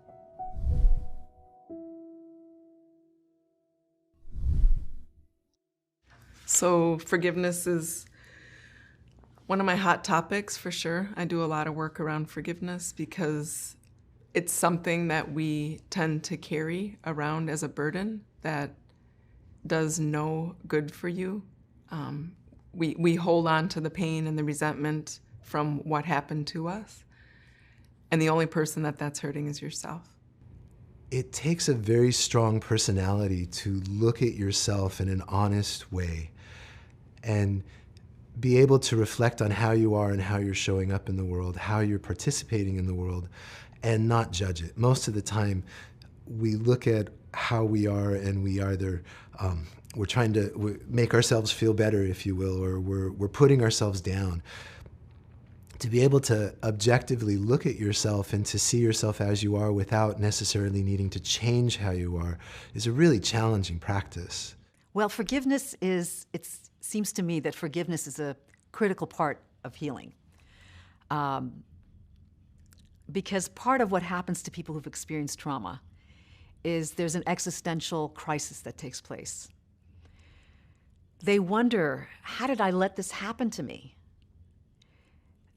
So forgiveness is one of my hot topics for sure. I do a lot of work around forgiveness because it's something that we tend to carry around as a burden that does no good for you. We hold on to the pain and the resentment from what happened to us. And the only person that's hurting is yourself. It takes a very strong personality to look at yourself in an honest way and be able to reflect on how you are and how you're showing up in the world, how you're participating in the world, and not judge it. Most of the time, we look at how we are and we either, we're trying to make ourselves feel better, if you will, or we're putting ourselves down. To be able to objectively look at yourself and to see yourself as you are without necessarily needing to change how you are is a really challenging practice. Well, forgiveness is, it seems to me that forgiveness is a critical part of healing. Because part of what happens to people who've experienced trauma is there's an existential crisis that takes place. They wonder, how did I let this happen to me?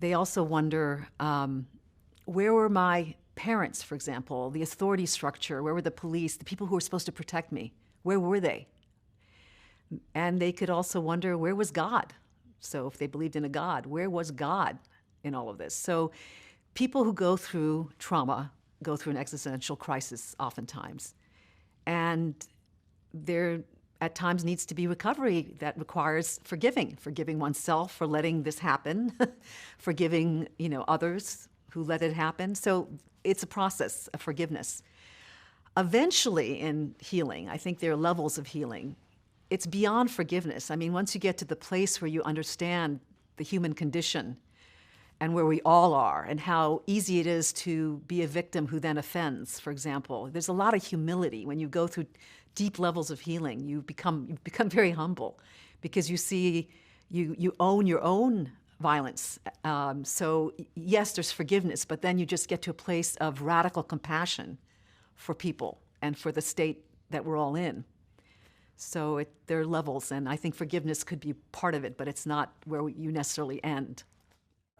They also wonder, where were my parents, for example, the authority structure, where were the police, the people who were supposed to protect me, where were they? And they could also wonder, where was God? So if they believed in a God, where was God in all of this? So people who go through trauma go through an existential crisis oftentimes. And there, at times, needs to be recovery that requires forgiving oneself for letting this happen, forgiving, others who let it happen. So it's a process of forgiveness. Eventually in healing, I think there are levels of healing. It's beyond forgiveness. I mean, once you get to the place where you understand the human condition and where we all are and how easy it is to be a victim who then offends, for example. There's a lot of humility. When you go through deep levels of healing, you become very humble because you see, you own your own violence. So yes, there's forgiveness, but then you just get to a place of radical compassion for people and for the state that we're all in. So there are levels, and I think forgiveness could be part of it, but it's not where you necessarily end.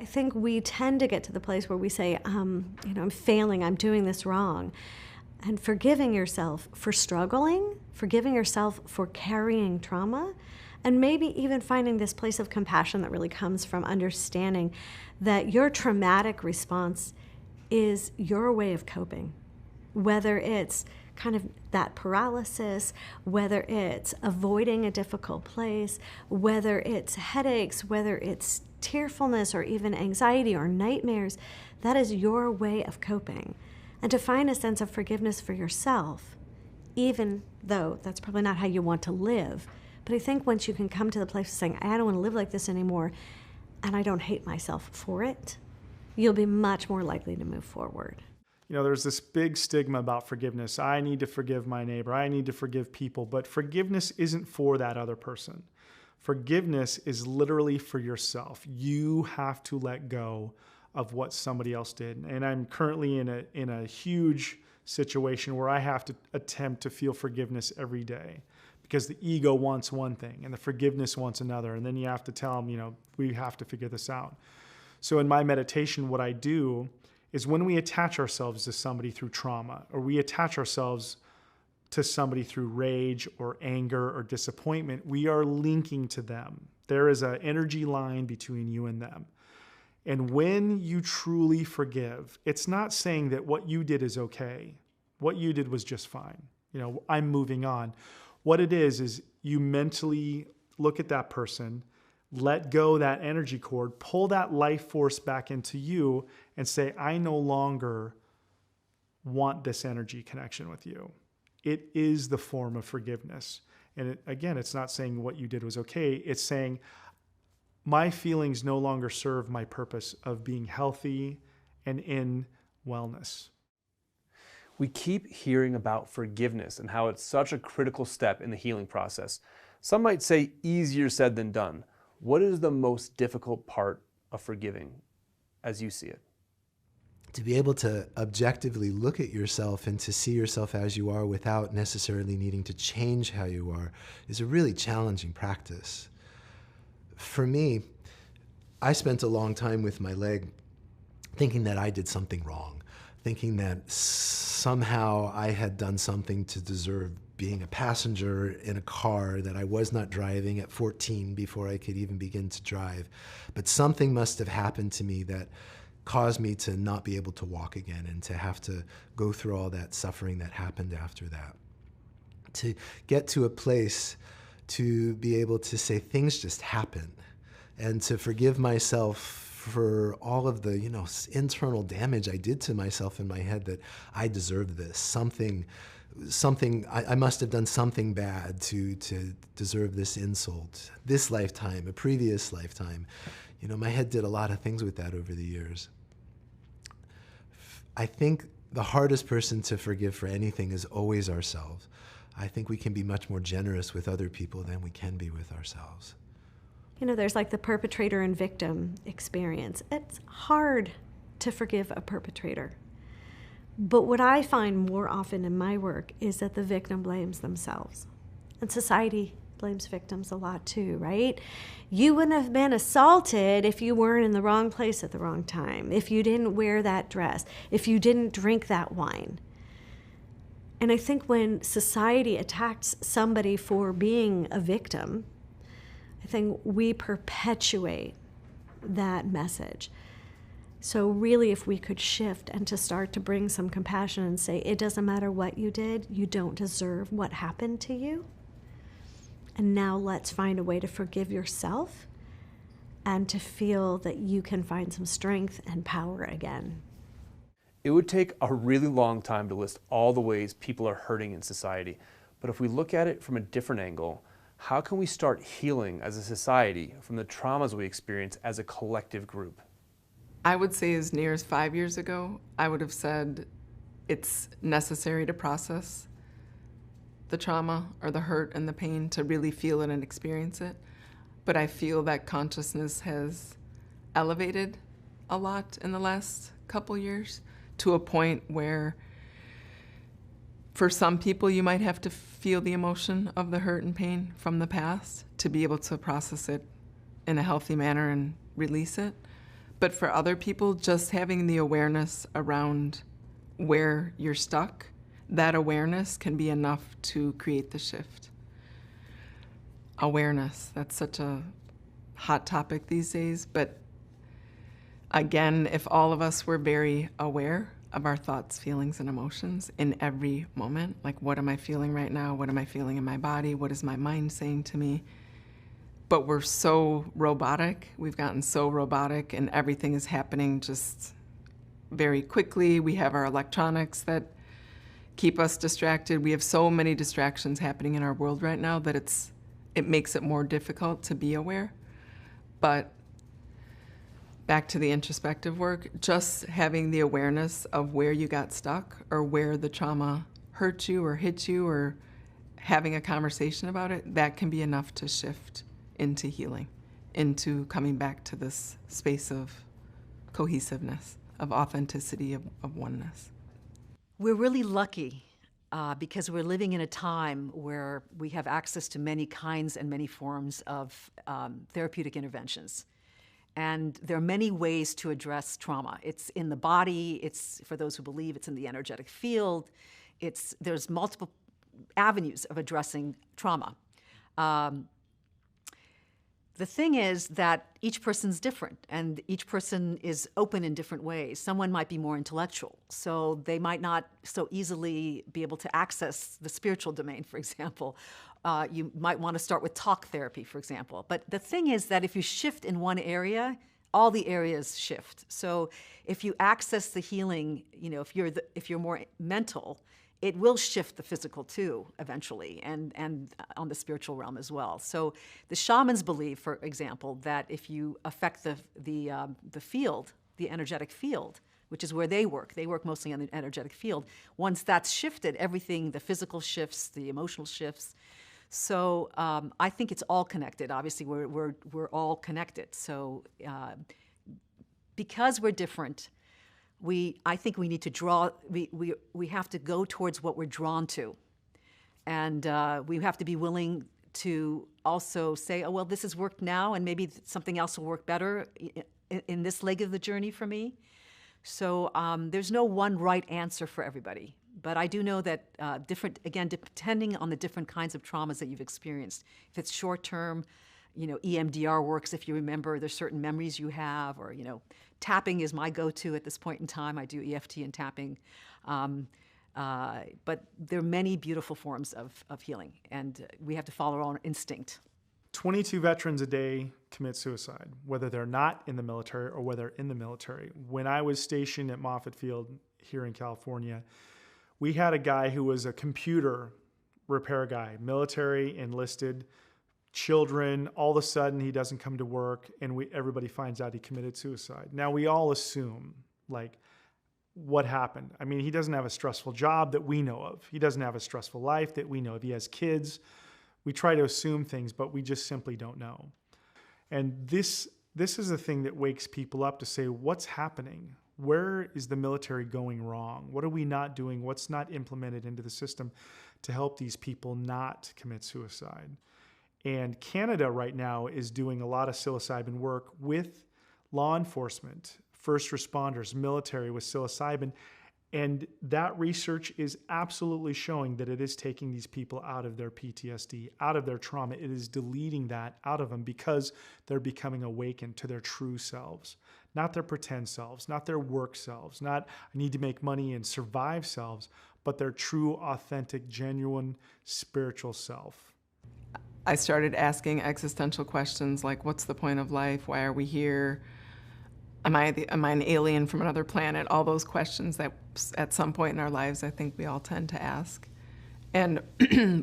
I think we tend to get to the place where we say, I'm failing, I'm doing this wrong. And forgiving yourself for struggling, forgiving yourself for carrying trauma, and maybe even finding this place of compassion that really comes from understanding that your traumatic response is your way of coping. Whether it's kind of that paralysis, whether it's avoiding a difficult place, whether it's headaches, whether it's tearfulness or even anxiety or nightmares, that is your way of coping. And to find a sense of forgiveness for yourself, even though that's probably not how you want to live, but I think once you can come to the place of saying, I don't want to live like this anymore, and I don't hate myself for it, you'll be much more likely to move forward. There's this big stigma about forgiveness. I need to forgive my neighbor. I need to forgive people. But forgiveness isn't for that other person. Forgiveness is literally for yourself. You have to let go of what somebody else did. And I'm currently in a huge situation where I have to attempt to feel forgiveness every day, because the ego wants one thing and the forgiveness wants another. And then you have to tell them, we have to figure this out. So in my meditation, what I do is when we attach ourselves to somebody through trauma, or we attach ourselves to somebody through rage or anger or disappointment, we are linking to them. There is an energy line between you and them. And when you truly forgive, it's not saying that what you did is okay. What you did was just fine. I'm moving on. What it is you mentally look at that person, let go that energy cord, pull that life force back into you and say, I no longer want this energy connection with you. It is the form of forgiveness. And it's not saying what you did was okay. It's saying, my feelings no longer serve my purpose of being healthy and in wellness. We keep hearing about forgiveness and how it's such a critical step in the healing process. Some might say easier said than done. What is the most difficult part of forgiving as you see it? To be able to objectively look at yourself and to see yourself as you are without necessarily needing to change how you are is a really challenging practice. For me, I spent a long time with my leg thinking that I did something wrong, thinking that somehow I had done something to deserve being a passenger in a car that I was not driving at 14 before I could even begin to drive. But something must have happened to me that caused me to not be able to walk again and to have to go through all that suffering that happened after that. To get to a place to be able to say things just happen, and to forgive myself for all of the internal damage I did to myself in my head, that I deserve this. Something I must have done something bad to deserve this insult. This lifetime, a previous lifetime. My head did a lot of things with that over the years. I think the hardest person to forgive for anything is always ourselves. I think we can be much more generous with other people than we can be with ourselves. There's like the perpetrator and victim experience. It's hard to forgive a perpetrator. But what I find more often in my work is that the victim blames themselves. And society blames victims a lot too, right? You wouldn't have been assaulted if you weren't in the wrong place at the wrong time, if you didn't wear that dress, if you didn't drink that wine. And I think when society attacks somebody for being a victim, I think we perpetuate that message. So really, if we could shift and to start to bring some compassion and say, it doesn't matter what you did, you don't deserve what happened to you. And now let's find a way to forgive yourself and to feel that you can find some strength and power again. It would take a really long time to list all the ways people are hurting in society. But if we look at it from a different angle, how can we start healing as a society from the traumas we experience as a collective group? I would say as near as 5 years ago, I would have said it's necessary to process the trauma or the hurt and the pain to really feel it and experience it. But I feel that consciousness has elevated a lot in the last couple years, to a point where for some people you might have to feel the emotion of the hurt and pain from the past to be able to process it in a healthy manner and release it. But for other people, just having the awareness around where you're stuck, that awareness can be enough to create the shift. Awareness, that's such a hot topic these days, but again, if all of us were very aware of our thoughts, feelings, and emotions in every moment, like what am I feeling right now? What am I feeling in my body? What is my mind saying to me? But we're so robotic. We've gotten so robotic, and everything is happening just very quickly. We have our electronics that keep us distracted. We have so many distractions happening in our world right now that it makes it more difficult to be aware. But back to the introspective work, just having the awareness of where you got stuck or where the trauma hurt you or hit you, or having a conversation about it, that can be enough to shift into healing, into coming back to this space of cohesiveness, of authenticity, of oneness. We're really lucky because we're living in a time where we have access to many kinds and many forms of therapeutic interventions. And there are many ways to address trauma. It's in the body, it's, for those who believe, it's in the energetic field. There's multiple avenues of addressing trauma. The thing is that each person's different, and each person is open in different ways. Someone might be more intellectual, so they might not so easily be able to access the spiritual domain, for example. You might want to start with talk therapy, for example. But the thing is that if you shift in one area, all the areas shift. So if you access the healing, if you're more mental, it will shift the physical too, eventually, and on the spiritual realm as well. So the shamans believe, for example, that if you affect the field, the energetic field, which is where they work mostly on the energetic field. Once that's shifted, everything, the physical shifts, the emotional shifts. So I think it's all connected. Obviously, we're all connected. So because we're different, I think we need to draw, we have to go towards what we're drawn to. And we have to be willing to also say, oh, well, this has worked now, and maybe something else will work better in this leg of the journey for me. So there's no one right answer for everybody. But I do know that depending on the different kinds of traumas that you've experienced, if it's short-term, EMDR works if you remember there's certain memories you have, or, tapping is my go-to at this point in time. I do EFT and tapping. But there are many beautiful forms of healing, and we have to follow our own instinct. 22 veterans a day commit suicide, whether they're not in the military or whether they're in the military. When I was stationed at Moffett Field here in California, we had a guy who was a computer repair guy, military, enlisted, children. All of a sudden, he doesn't come to work, and everybody finds out he committed suicide. Now, we all assume, what happened? I mean, he doesn't have a stressful job that we know of. He doesn't have a stressful life that we know of. He has kids. We try to assume things, but we just simply don't know. And this is the thing that wakes people up to say, what's happening? Where is the military going wrong? What are we not doing? What's not implemented into the system to help these people not commit suicide? And Canada right now is doing a lot of psilocybin work with law enforcement, first responders, military with psilocybin. And that research is absolutely showing that it is taking these people out of their PTSD, out of their trauma. It is deleting that out of them because they're becoming awakened to their true selves, not their pretend selves, not their work selves, not I need to make money and survive selves, but their true, authentic, genuine, spiritual self. I started asking existential questions like, what's the point of life? Why are we here? Am I an alien from another planet? All those questions that at some point in our lives, I think we all tend to ask. And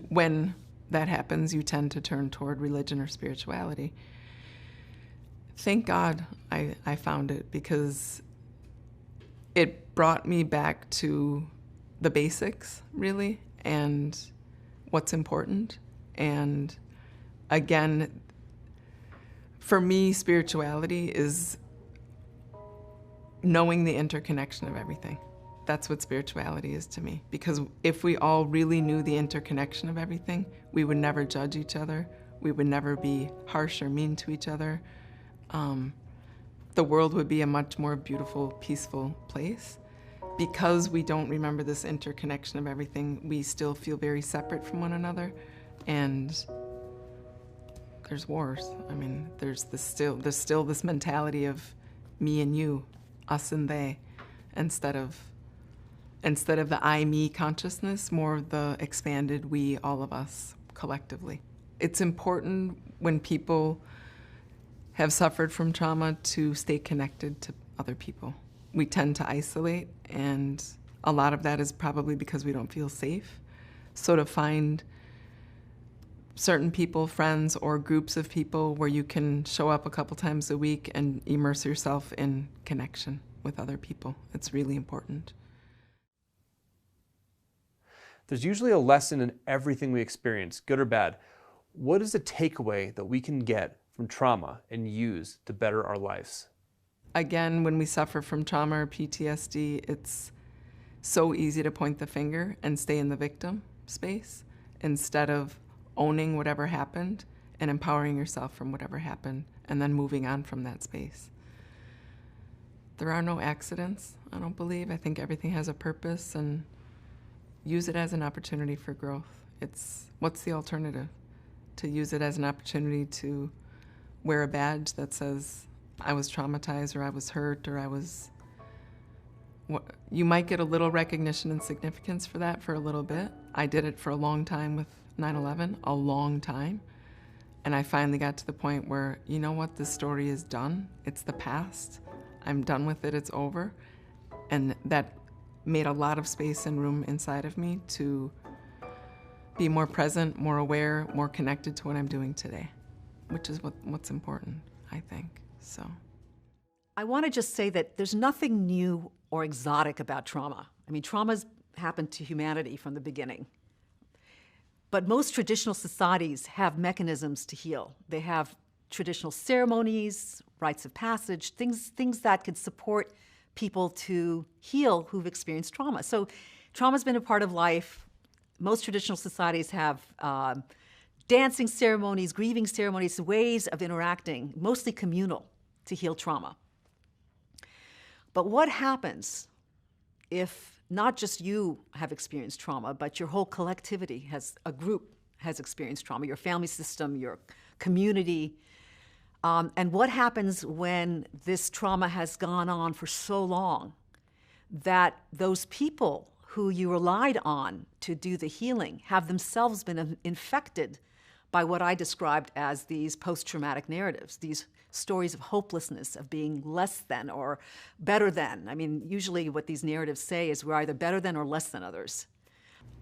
when that happens, you tend to turn toward religion or spirituality. Thank God I found it, because it brought me back to the basics, really, and what's important. And again, for me, spirituality is knowing the interconnection of everything. That's what spirituality is to me. Because if we all really knew the interconnection of everything, we would never judge each other. We would never be harsh or mean to each other. The world would be a much more beautiful, peaceful place. Because we don't remember this interconnection of everything, we still feel very separate from one another. And there's wars. I mean, there's still this mentality of me and you, us and they, instead of the I, me consciousness, more the expanded we, all of us, collectively. It's important when people have suffered from trauma to stay connected to other people. We tend to isolate, and a lot of that is probably because we don't feel safe. So to find certain people, friends, or groups of people where you can show up a couple times a week and immerse yourself in connection with other people. It's really important. There's usually a lesson in everything we experience, good or bad. What is a takeaway that we can get from trauma and use to better our lives? Again, when we suffer from trauma or PTSD, it's so easy to point the finger and stay in the victim space instead of owning whatever happened and empowering yourself from whatever happened and then moving on from that space. There are no accidents, I don't believe. I think everything has a purpose, and use it as an opportunity for growth. What's the alternative? To use it as an opportunity to wear a badge that says, I was traumatized, or I was hurt, or you might get a little recognition and significance for that for a little bit. I did it for a long time with 9/11, a long time. And I finally got to the point where, you know what, this story is done. It's the past. I'm done with it, it's over. And that made a lot of space and room inside of me to be more present, more aware, more connected to what I'm doing today, which is what's important, I think. So I want to just say that there's nothing new or exotic about trauma. I mean, trauma's happened to humanity from the beginning. But most traditional societies have mechanisms to heal. They have traditional ceremonies, rites of passage, things that could support people to heal who've experienced trauma. So trauma's been a part of life. Most traditional societies have dancing ceremonies, grieving ceremonies, ways of interacting, mostly communal, to heal trauma. But what happens if not just you have experienced trauma, but your whole collectivity a group has experienced trauma, your family system, your community? And what happens when this trauma has gone on for so long that those people who you relied on to do the healing have themselves been infected by what I described as these post-traumatic narratives, these stories of hopelessness, of being less than or better than. I mean, usually what these narratives say is we're either better than or less than others.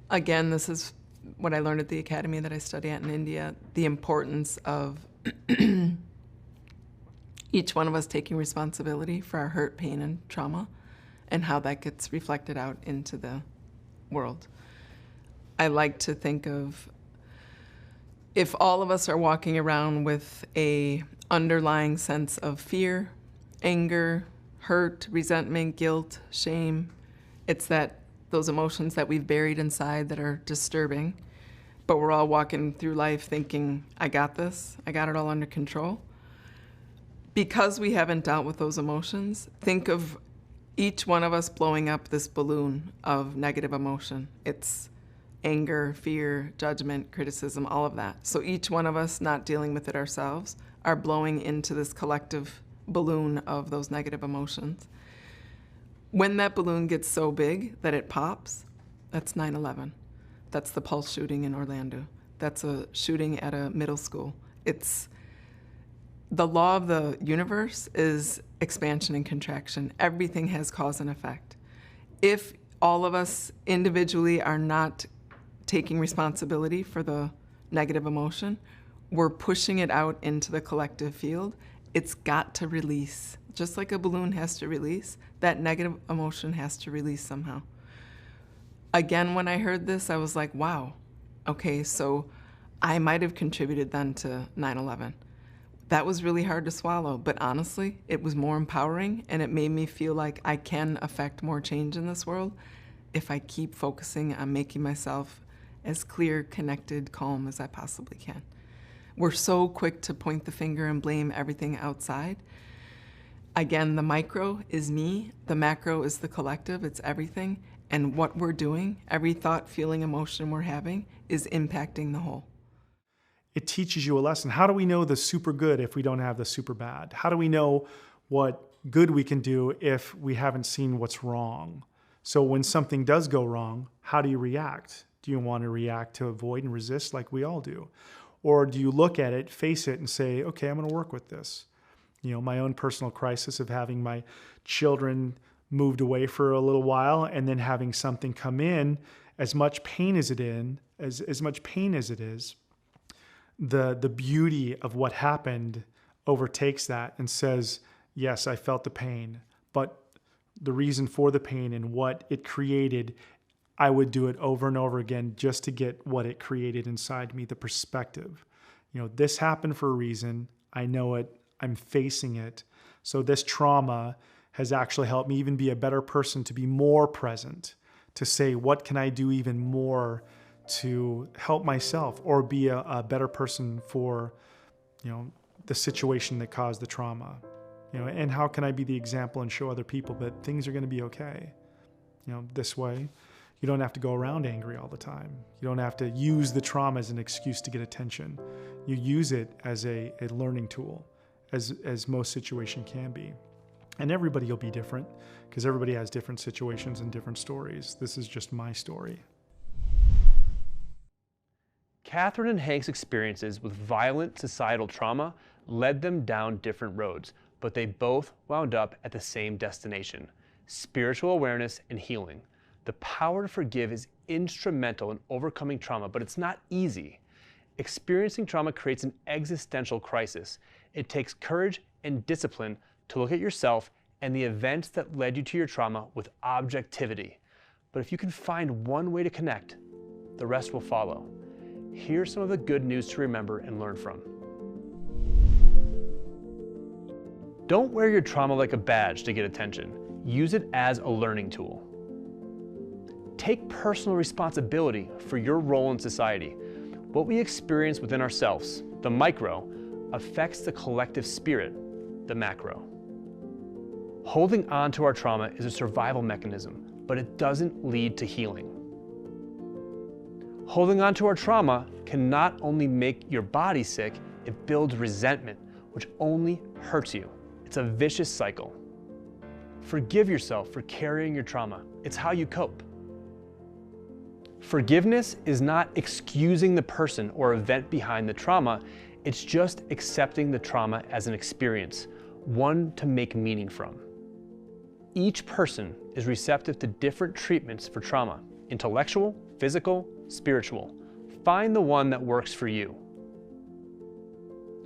Again, this is what I learned at the academy that I study at in India, the importance of each one of us taking responsibility for our hurt, pain, and trauma, and how that gets reflected out into the world. I like to think of if all of us are walking around with a underlying sense of fear, anger, hurt, resentment, guilt, shame, it's those emotions that we've buried inside that are disturbing, but we're all walking through life thinking, I got this, I got it all under control. Because we haven't dealt with those emotions, think of each one of us blowing up this balloon of negative emotion. It's anger, fear, judgment, criticism, all of that. So each one of us not dealing with it ourselves are blowing into this collective balloon of those negative emotions. When that balloon gets so big that it pops, that's 9/11. That's the Pulse shooting in Orlando. That's a shooting at a middle school. The law of the universe is expansion and contraction. Everything has cause and effect. If all of us individually are not taking responsibility for the negative emotion, we're pushing it out into the collective field. It's got to release. Just like a balloon has to release, that negative emotion has to release somehow. Again, when I heard this, I was like, wow, okay, so I might have contributed then to 9/11. That was really hard to swallow, but honestly, it was more empowering, and it made me feel like I can affect more change in this world if I keep focusing on making myself as clear, connected, calm as I possibly can. We're so quick to point the finger and blame everything outside. Again, the micro is me, the macro is the collective, it's everything, and what we're doing, every thought, feeling, emotion we're having is impacting the whole. It teaches you a lesson. How do we know the super good if we don't have the super bad? How do we know what good we can do if we haven't seen what's wrong? So when something does go wrong, how do you react? Do you want to react to avoid and resist like we all do? Or do you look at it, face it, and say, okay, I'm going to work with this? You know, my own personal crisis of having my children moved away for a little while and then having something come in, as much pain as it is, the beauty of what happened overtakes that and says, yes, I felt the pain, but the reason for the pain and what it created, I would do it over and over again just to get what it created inside me, the perspective. You know, this happened for a reason. I know it. I'm facing it. So this trauma has actually helped me even be a better person, to be more present, to say, what can I do even more to help myself or be a better person for, the situation that caused the trauma, and how can I be the example and show other people that things are going to be okay. This way, you don't have to go around angry all the time. You don't have to use the trauma as an excuse to get attention. You use it as a learning tool, as most situation can be. And everybody will be different because everybody has different situations and different stories. This is just my story. Catherine and Hank's experiences with violent societal trauma led them down different roads, but they both wound up at the same destination: spiritual awareness and healing. The power to forgive is instrumental in overcoming trauma, but it's not easy. Experiencing trauma creates an existential crisis. It takes courage and discipline to look at yourself and the events that led you to your trauma with objectivity. But if you can find one way to connect, the rest will follow. Here's some of the good news to remember and learn from. Don't wear your trauma like a badge to get attention. Use it as a learning tool. Take personal responsibility for your role in society. What we experience within ourselves, the micro, affects the collective spirit, the macro. Holding on to our trauma is a survival mechanism, but it doesn't lead to healing. Holding on to our trauma can not only make your body sick, it builds resentment, which only hurts you. It's a vicious cycle. Forgive yourself for carrying your trauma. It's how you cope. Forgiveness is not excusing the person or event behind the trauma. It's just accepting the trauma as an experience, one to make meaning from. Each person is receptive to different treatments for trauma: intellectual, physical, spiritual. Find the one that works for you.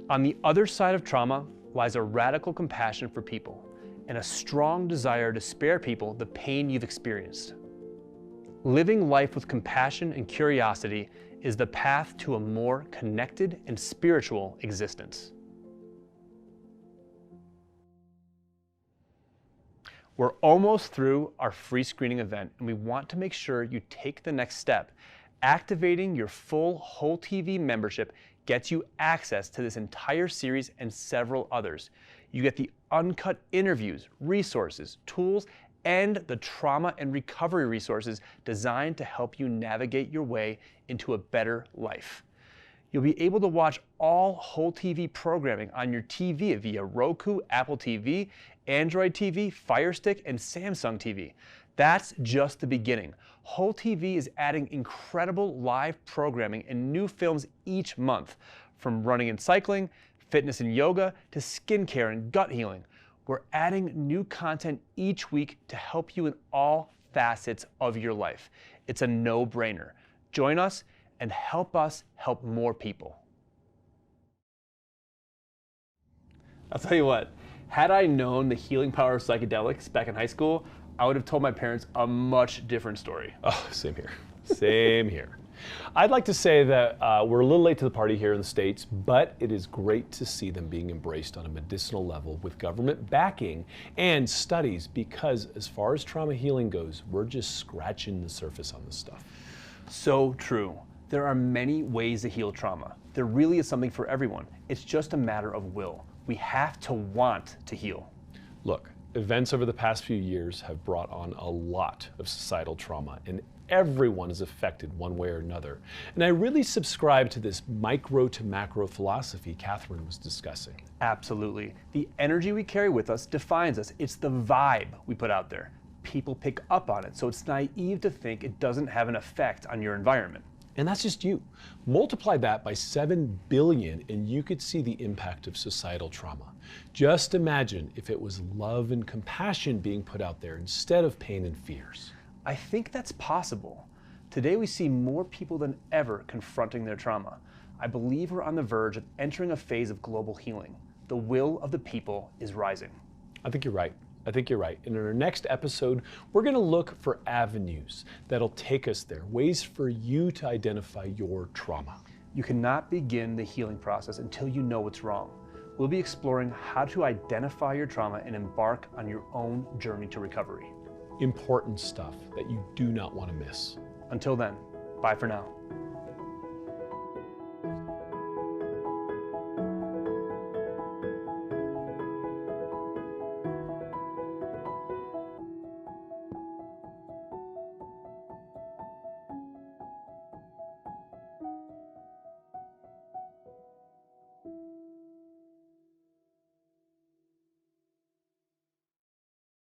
On the other side of trauma lies a radical compassion for people and a strong desire to spare people the pain you've experienced. Living life with compassion and curiosity is the path to a more connected and spiritual existence. We're almost through our free screening event, and we want to make sure you take the next step. Activating your full Whole TV membership gets you access to this entire series and several others. You get the uncut interviews, resources, tools, and the trauma and recovery resources designed to help you navigate your way into a better life. You'll be able to watch all Whole TV programming on your TV via Roku, Apple TV, Android TV, Fire Stick, and Samsung TV. That's just the beginning. Whole TV is adding incredible live programming and new films each month, from running and cycling, fitness and yoga, to skincare and gut healing. We're adding new content each week to help you in all facets of your life. It's a no-brainer. Join us and help us help more people. I'll tell you what, had I known the healing power of psychedelics back in high school, I would have told my parents a much different story. Oh, same here. Same here. I'd like to say that we're a little late to the party here in the States, but it is great to see them being embraced on a medicinal level with government backing and studies, because as far as trauma healing goes, we're just scratching the surface on this stuff. So true. There are many ways to heal trauma. There really is something for everyone. It's just a matter of will. We have to want to heal. Look, events over the past few years have brought on a lot of societal trauma, and everyone is affected one way or another. And I really subscribe to this micro to macro philosophy Catherine was discussing. Absolutely. The energy we carry with us defines us. It's the vibe we put out there. People pick up on it, so it's naive to think it doesn't have an effect on your environment. And that's just you. Multiply that by 7 billion and you could see the impact of societal trauma. Just imagine if it was love and compassion being put out there instead of pain and fears. I think that's possible. Today we see more people than ever confronting their trauma. I believe we're on the verge of entering a phase of global healing. The will of the people is rising. I think you're right. I think you're right. And in our next episode, we're going to look for avenues that'll take us there, ways for you to identify your trauma. You cannot begin the healing process until you know what's wrong. we'll be exploring how to identify your trauma and embark on your own journey to recovery. Important stuff that you do not want to miss. Until then, bye for now.